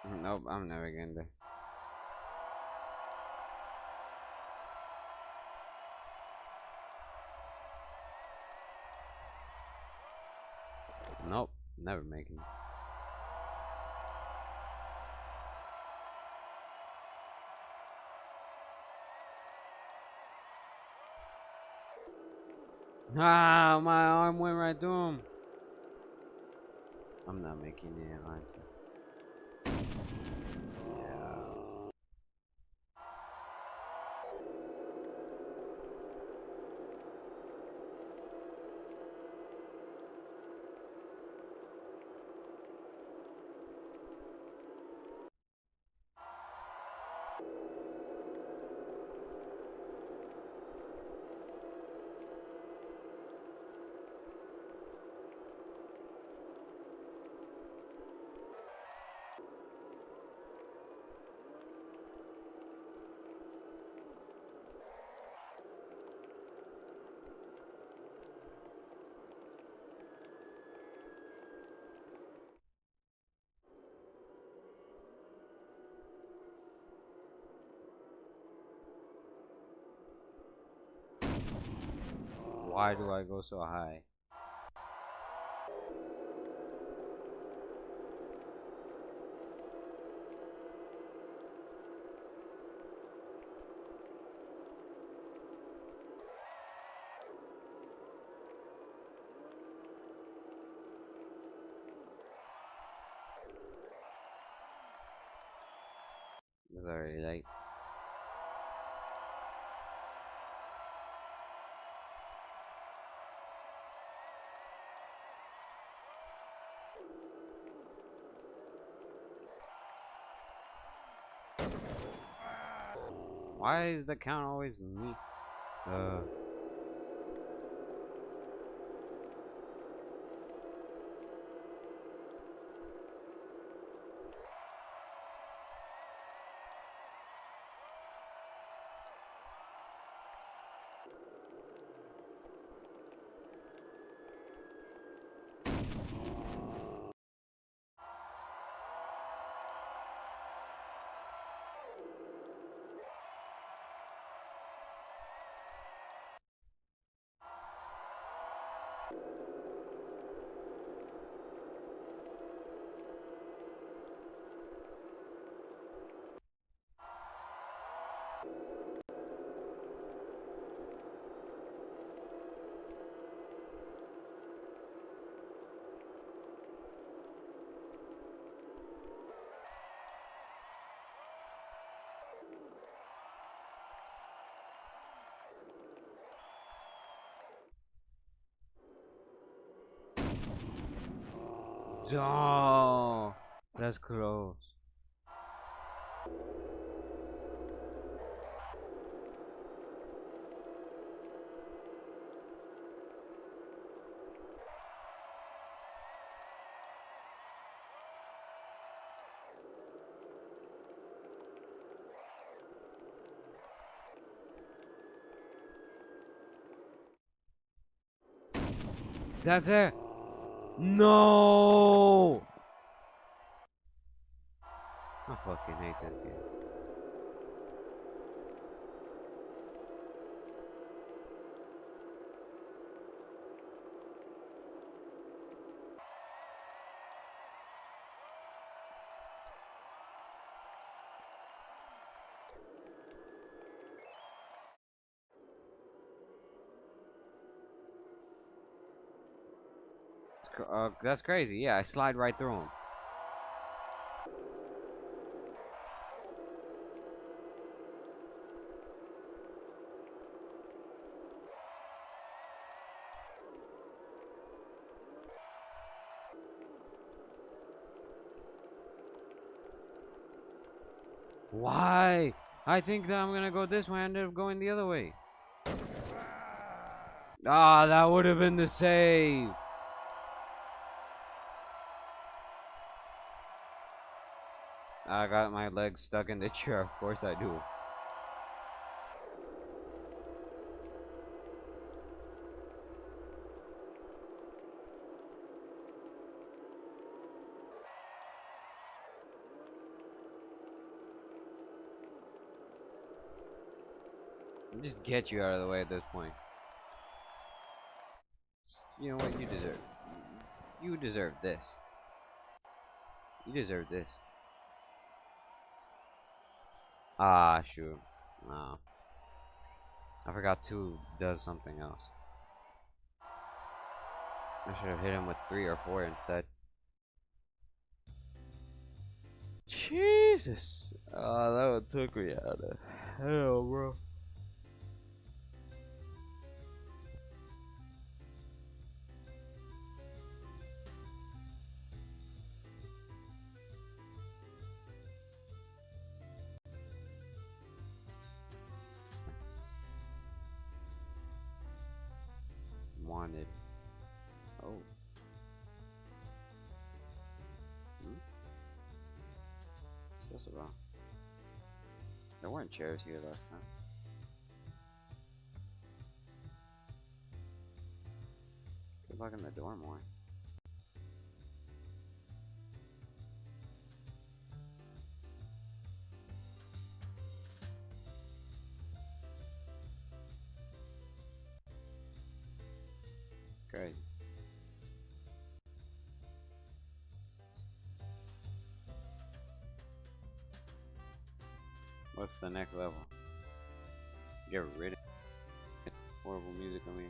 Nope, I'm never getting there. Nope, never making it. Ah, my arm went right through him. I'm not making it, aren't I? Yeah. Why do I go so high? It's already late. Why is the count always me? Uh, oh, that's close. That's it. No. I fucking hate this game. That's crazy. Yeah, I slide right through him. Why? I think that I'm gonna go this way. I ended up going the other way. Ah, that would have been the save. I got my legs stuck in the chair. Of course I do. Just get you out of the way at this point. You know what? You deserve. You deserve this. You deserve this. Ah, shoot. Ah. I forgot 2 does something else. I should have hit him with 3 or 4 instead. Jesus. Oh, that one took me out of hell, bro. Wanted. Oh. What's this about? There weren't chairs here last time. Good luck in the door more. Crazy. What's the next level? Get rid of horrible music on me.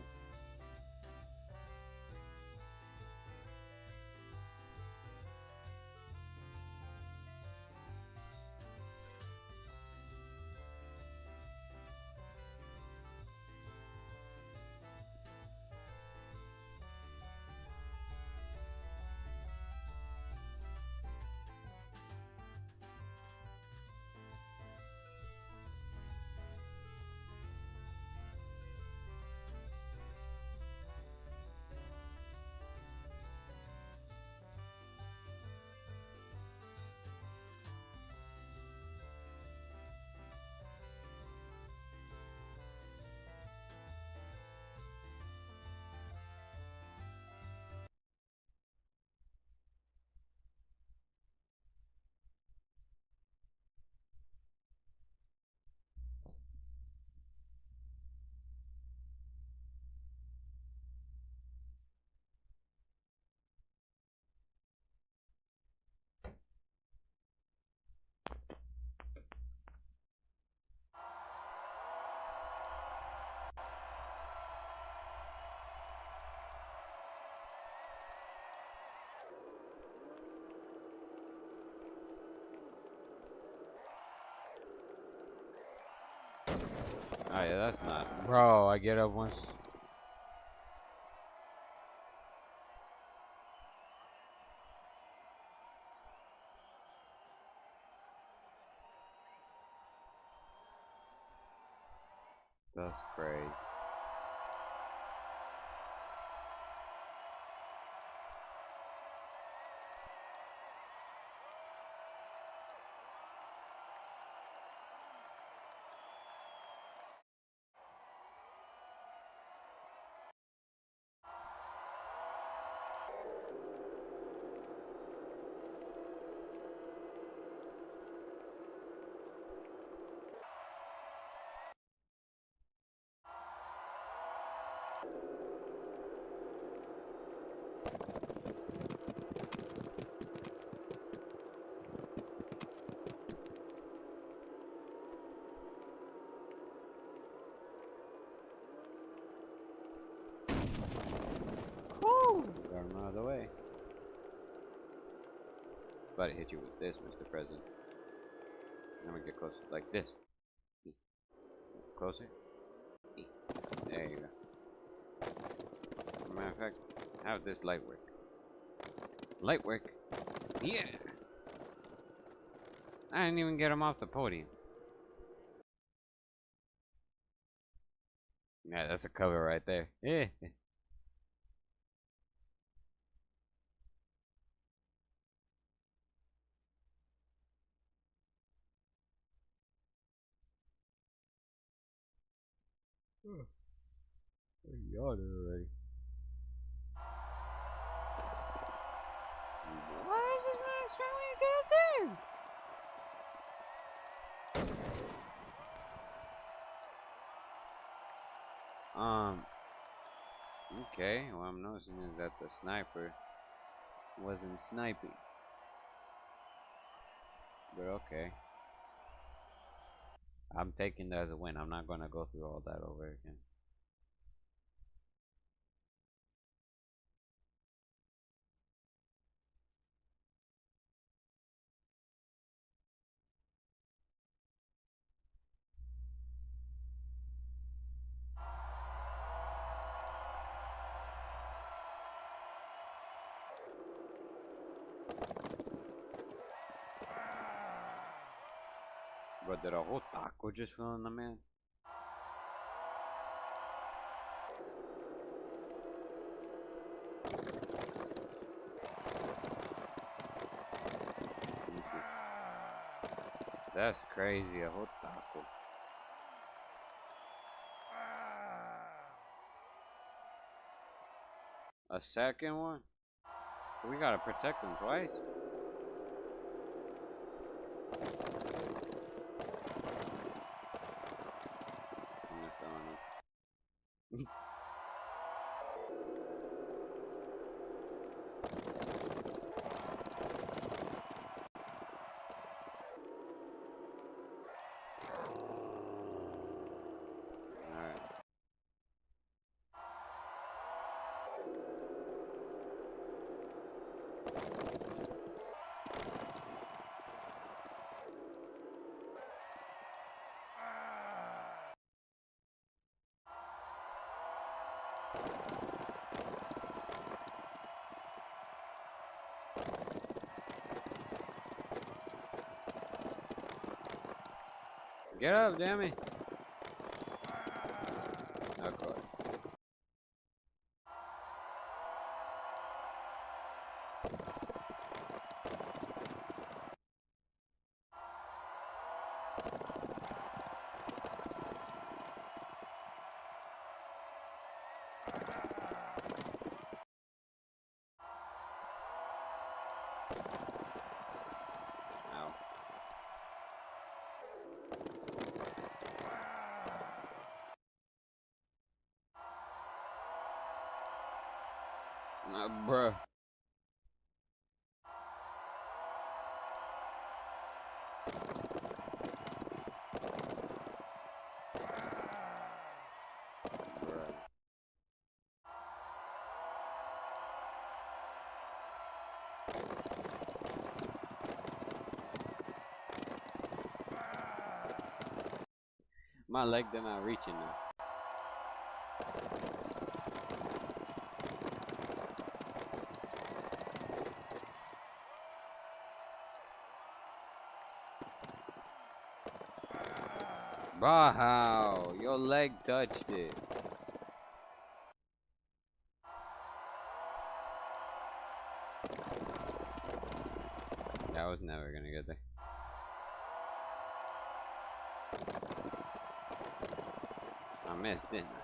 Oh yeah, that's not. Bro, I get up once. That's crazy. Woo! Got him out of the way. About to hit you with this, Mr. President. Let me get closer, like this. Closer. There you go. Matter of fact, how does this light work? Light work? Yeah! I didn't even get him off the podium. Yeah, that's a cover right there. Yeah. Y'all already. Why is this man expecting me to get up there? Okay, what I'm noticing is that the sniper wasn't sniping. But okay. I'm taking that as a win. I'm not gonna go through all that over again. But did a whole taco just fill in the man? Let me see. That's crazy, a whole taco. A second one? We gotta protect them twice? I missed that one. Alright. Get up, damn it! Okay. Ow. Bruh. Bruh. My leg, they're not reaching now. Wow, your leg touched it. I was never gonna get there. I missed, didn't I?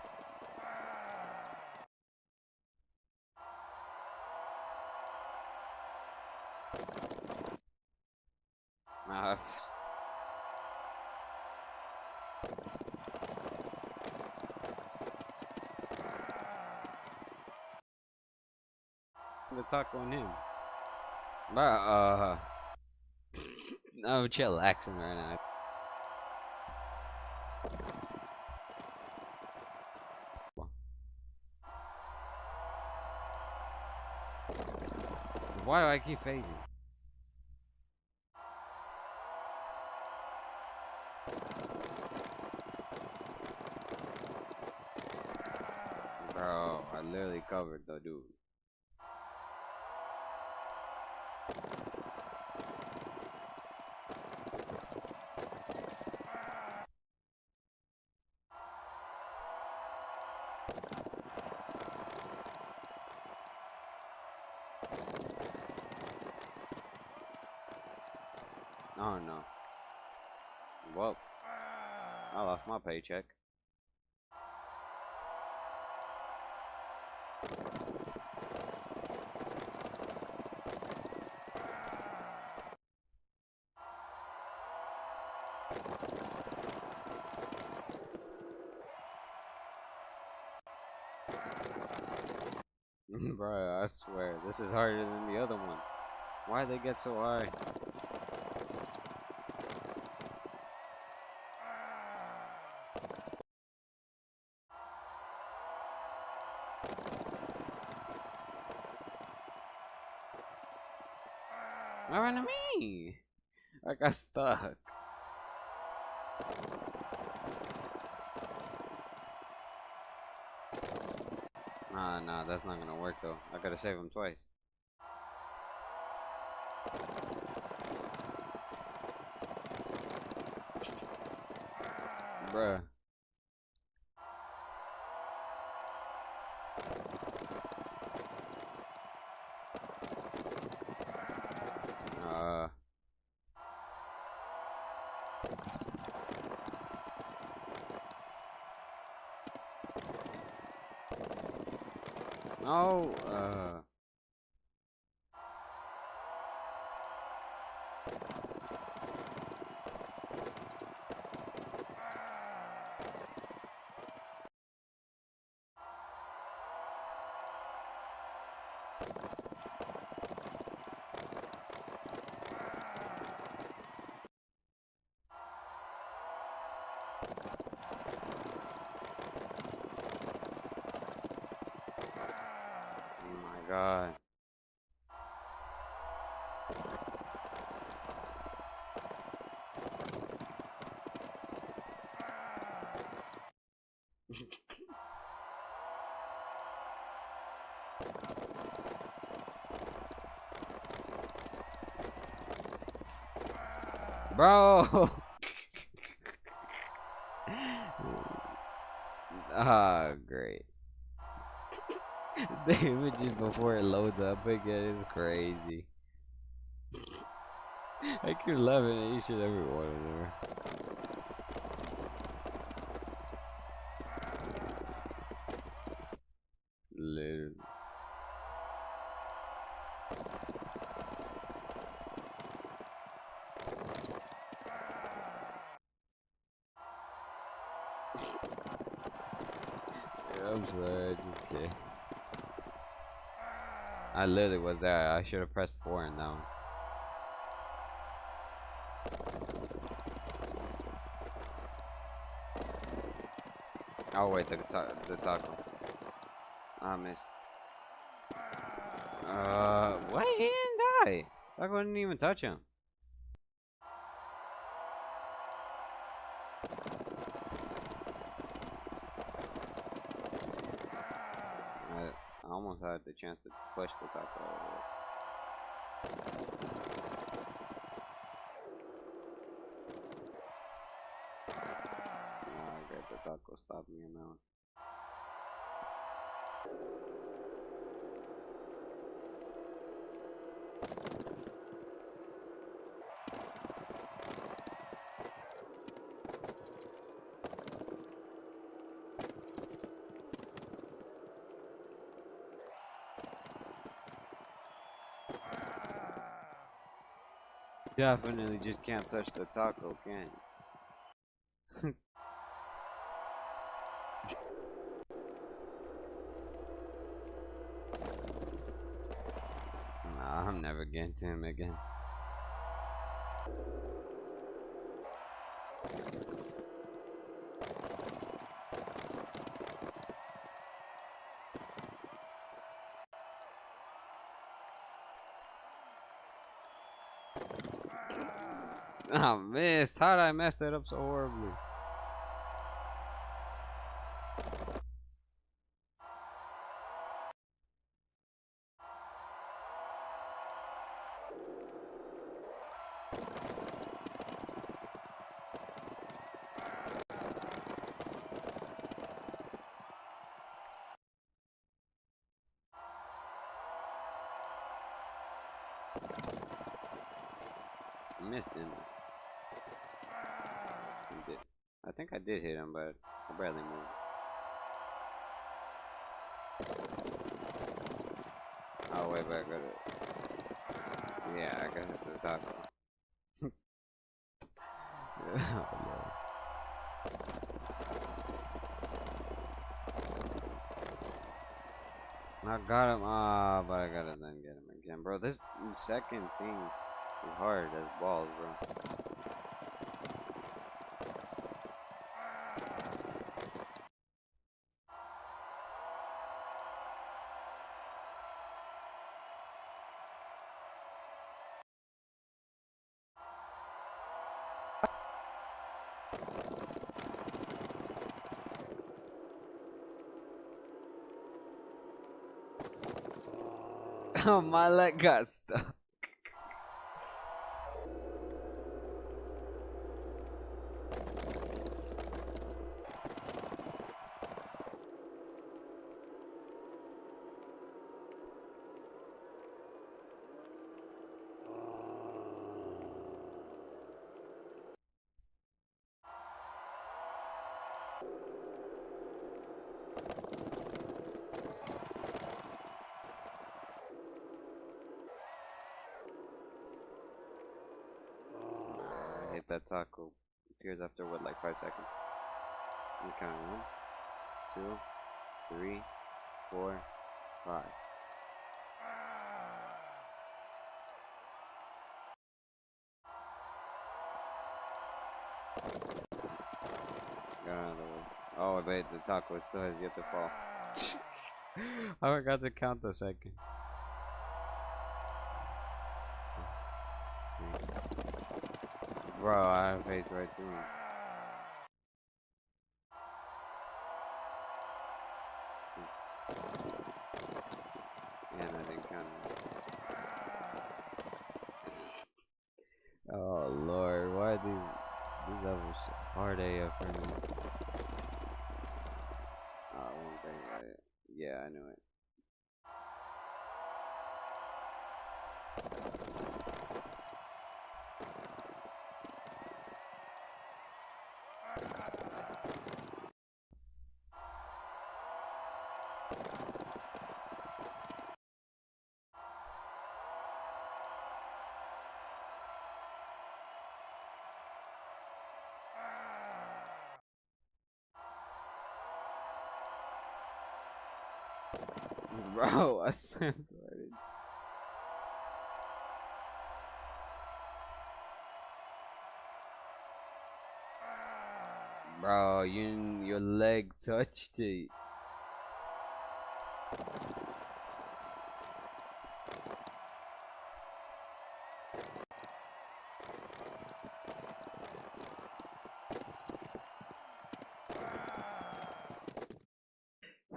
The taco on him. But I'm chillaxing right now. Why do I keep phasing? Bro, I literally covered the dude. Oh no. Well, I lost my paycheck. Bruh, I swear, this is harder than the other one. Why they get so high? What happened to me? I got stuck. Nah, that's not gonna work though. I gotta save him twice. Bruh. No, oh my god. Bro. Ah, great. The images before it loads up again is crazy. I keep loving each and every one of them. Literally. I'm sorry, I just can't. I literally was there. I should have pressed 4 in that one. Oh wait, the taco. I missed. What? He didn't die. Taco didn't even touch him. I almost had the chance to push the taco out of the way. Great, the taco stopped me on that one. Definitely just can't touch the taco, can you? Nah, I'm never getting to him again. I missed. How did I mess that up so horribly? I missed, didn't I? I did. I think I did hit him, but I barely moved. Oh wait, but I gotta. Yeah, I gotta hit the taco. Oh Lord. I got him. Ah, but I gotta then get him again, bro. This second thing is hard as balls, bro. Oh, my leg got stuck. I hate that taco. Appears after what, like 5 seconds? Let me count. 1, 2, 3, 4, 5. Got out of the way. Oh, wait, the taco still has yet to fall. I forgot to count the second. 2, 3. Bro, I have faith right through him. 2. And I didn't count it right. Oh Lord, why are these levels hard AF for me? One guy got it. Yeah, I knew it. Bro, I swear. Bro, your leg touched it.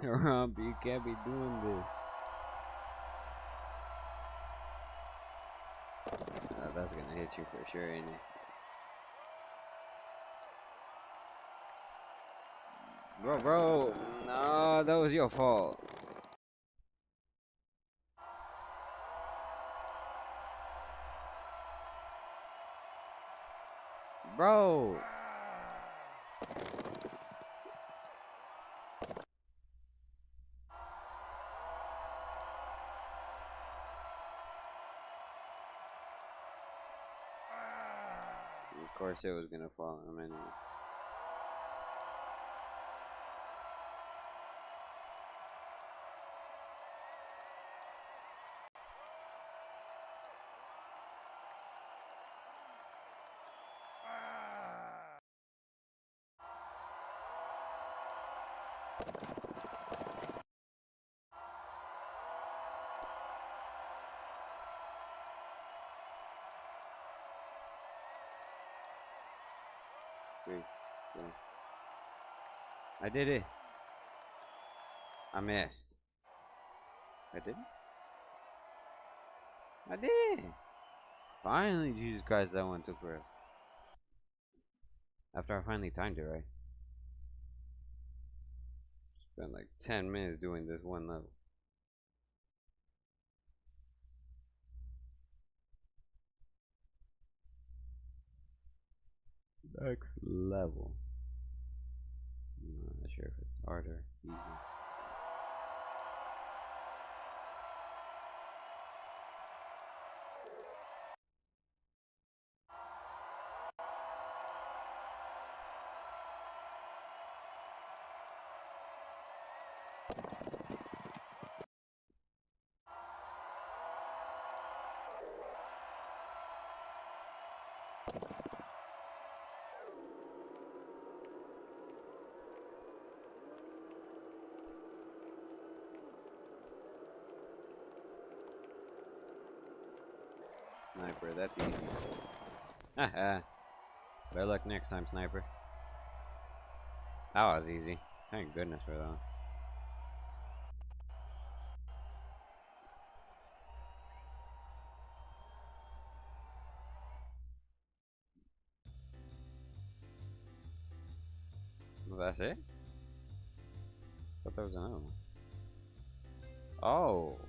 Rump, you can't be doing this. That's gonna hit you for sure, ain't it? Bro, no, that was your fault. Bro. Of course it was gonna fall in a minute. Three, two. I did it. I missed. I did it? I did it. Finally, Jesus Christ, that one took forever. After I finally timed it right. Spent like 10 minutes doing this one level. Next level. I'm not sure if it's harder, easy. Sniper, that's easy. Haha. Better luck next time, Sniper. That was easy. Thank goodness for that. Well, that's it? I thought there was another one. Oh.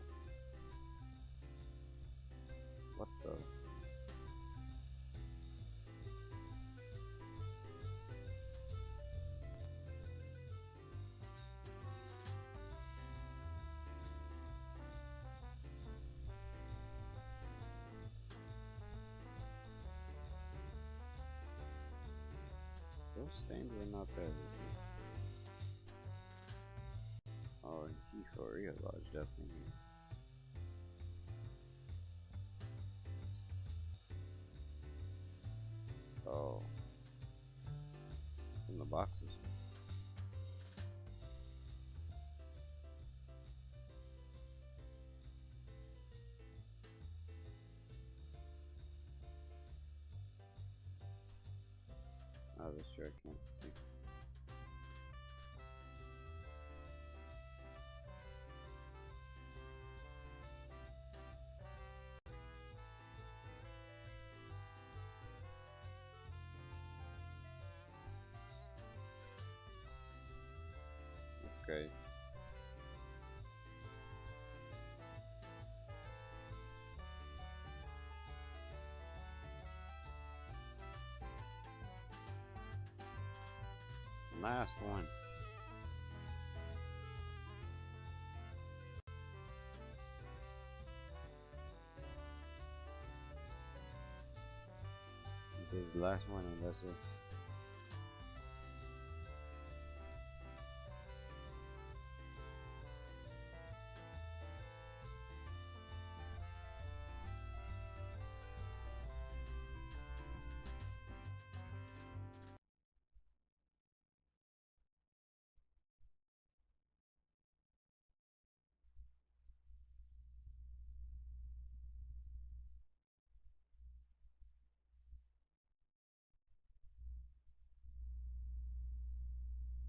What the? Those stains are not there. Oh, and he for real lodged up in here. Oh. In the boxes. Oh, this sure I can't see. That's great. Last one. This is the last one and that's it.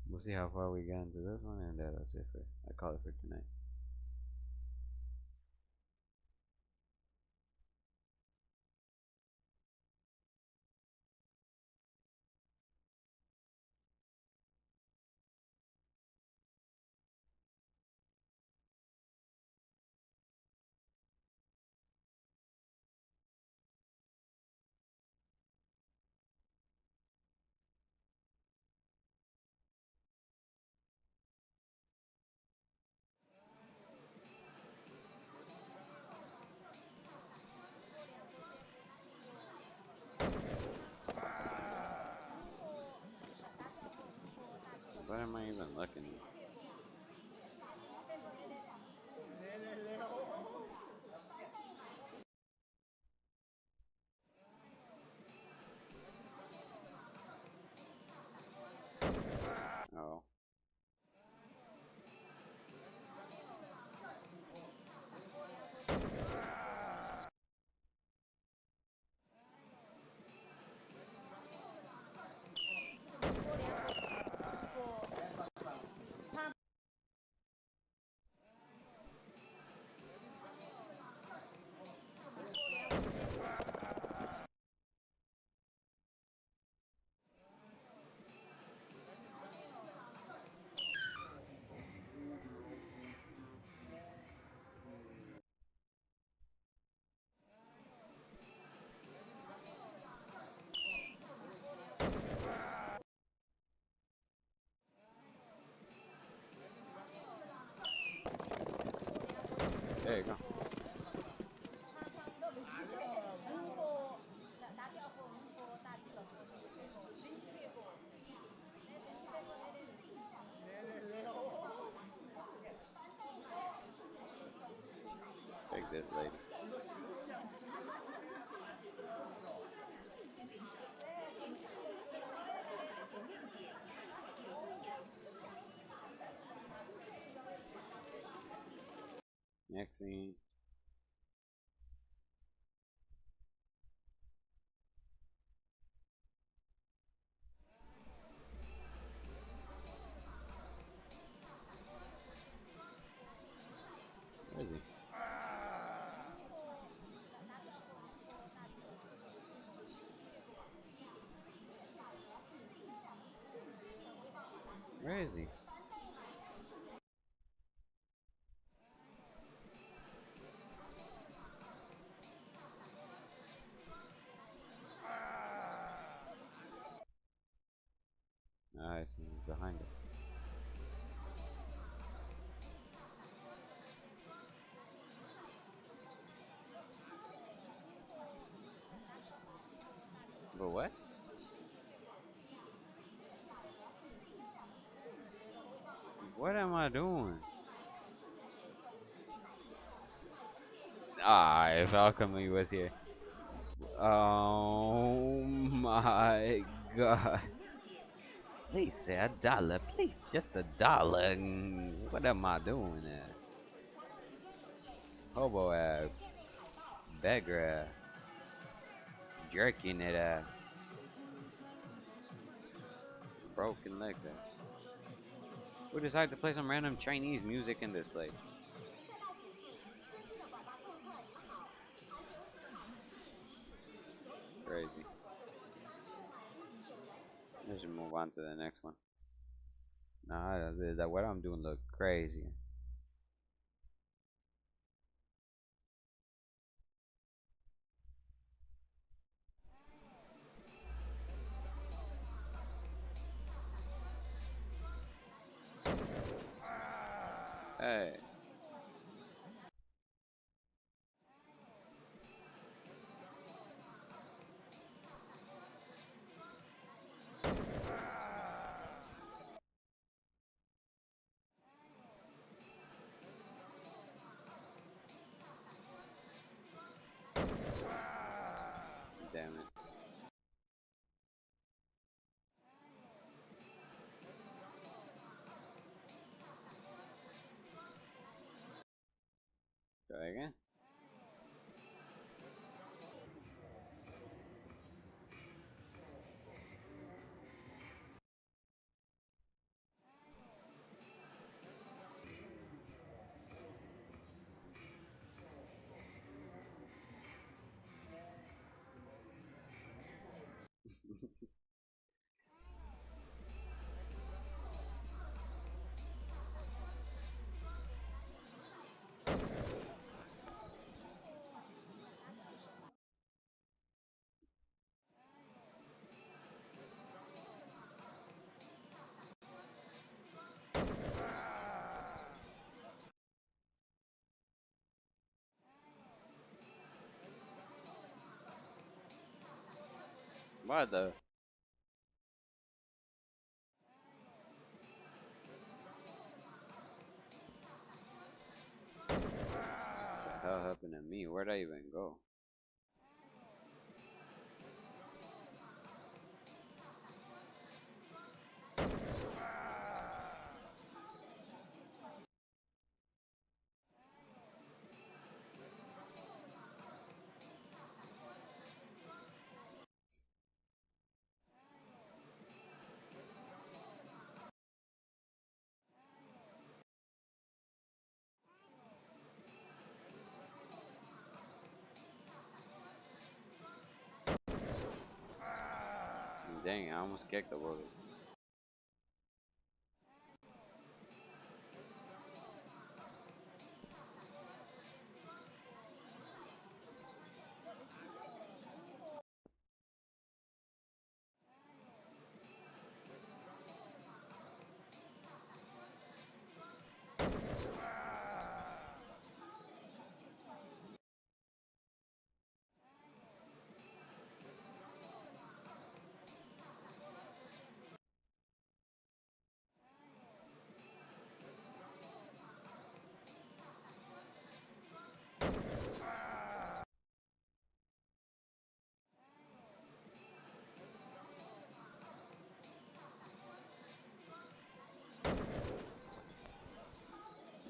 We'll see how far we got into this one, and that's it for. I call it for tonight. What am I even looking at? Oh. There you go. Take this, lady. Next scene. Where is he? I see he's behind it. But what? What am I doing? Ah, if Alchemy was here. Oh my god. Please say $1. Please, just $1. What am I doing there? Hobo app. Beggar app. Jerking it app. Broken leg app. Who decided to play some random Chinese music in this place? Crazy. Let's just move on to the next one. Nah, that what I'm doing look crazy. Hey, damn it. Try again. What the hell happened to me? Where'd I even go? Dang, I almost kicked the water.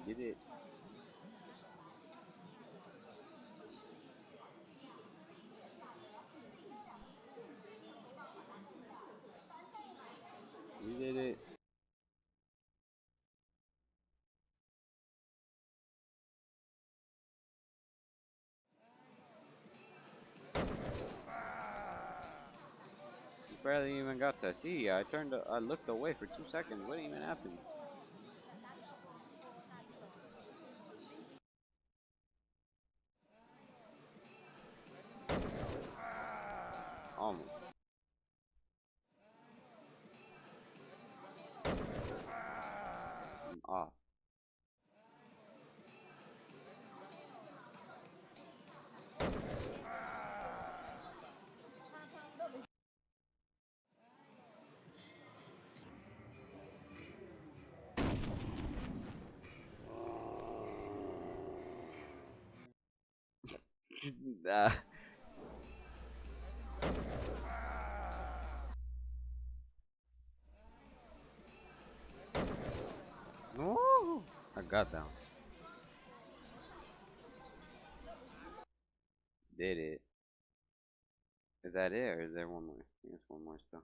You did it. You did it. barely even got to see. I looked away for 2 seconds. What even happened? Almost. I'm off. Woo! I got down. Did it. Is that it, or is there one more? I think it's one more still.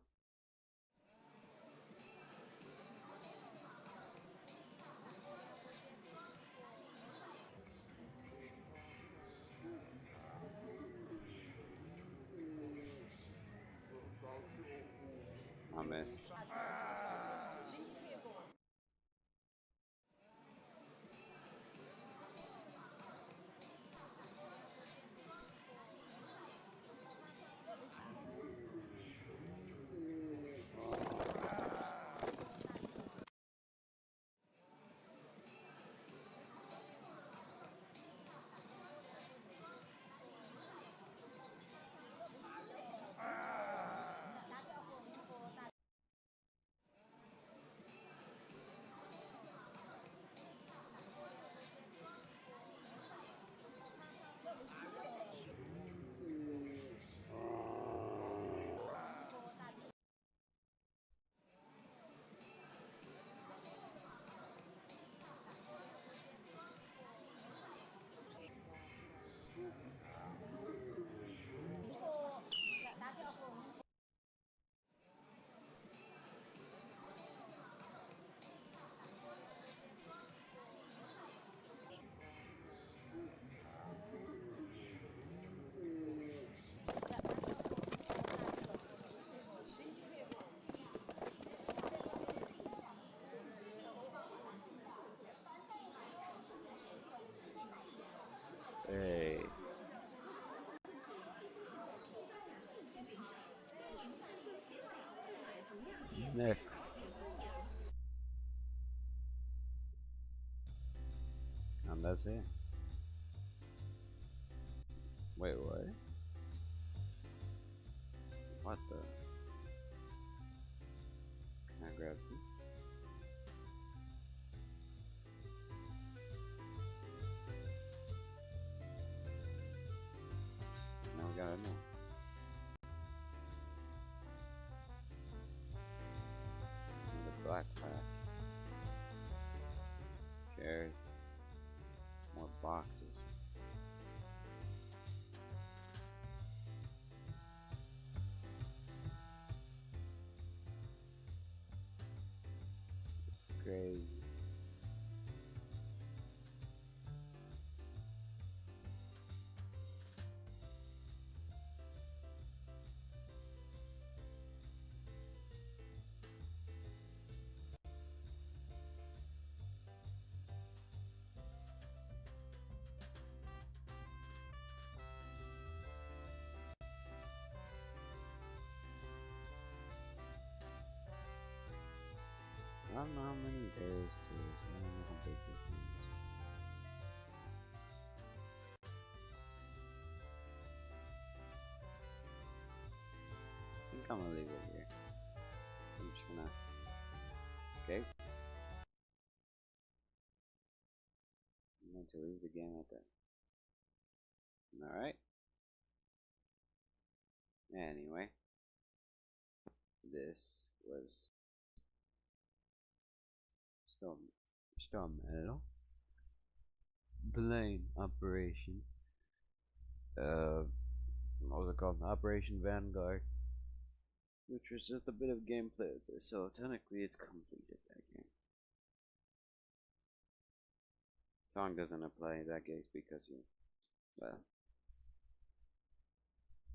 I missed. Hey. Next. And that's it. Wait, what? What the? Can I grab this? Now we gotta know. Another black pack. Chairs. More boxes. Crazy. I don't know how many there is to this. I don't know how big this one is. I think I'm gonna leave it here. I'm just gonna escape. I'm going to leave the game at that. Alright. Anyway. This was Storm Metal. Plane Operation. What was it called? Operation Vanguard. Which was just a bit of gameplay of this, so technically it's completed that game. Song doesn't apply in that case because well,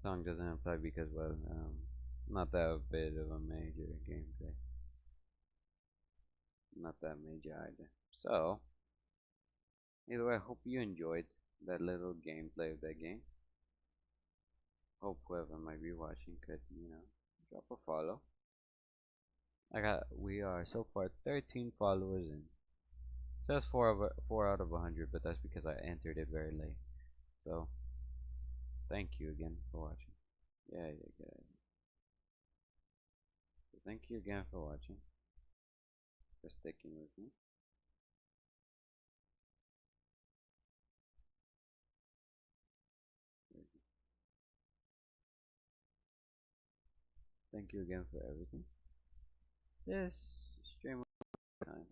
song doesn't apply because Not that bit of a major gameplay. Not that major either. So, either way, I hope you enjoyed that little gameplay of that game. Hope whoever might be watching could, drop a follow. We are so far 13 followers in. So that's 4 out of 100, but that's because I entered it very late. So, thank you again for watching. Yeah, yeah. So thank you again for watching, for sticking with me. Thank you again for everything. This stream was time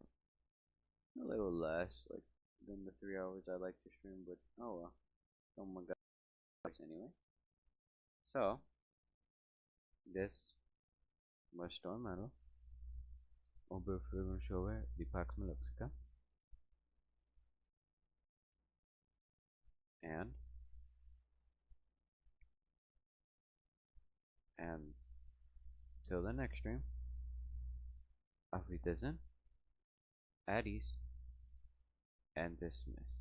a little less like than the 3 hours I like to stream, but oh well. Oh my god. Anyway, so this was Storm Metal. Oberflügelschauer, die Pax Meluxica. And till the next stream, auf Wiedersehen, Addies, and dismiss.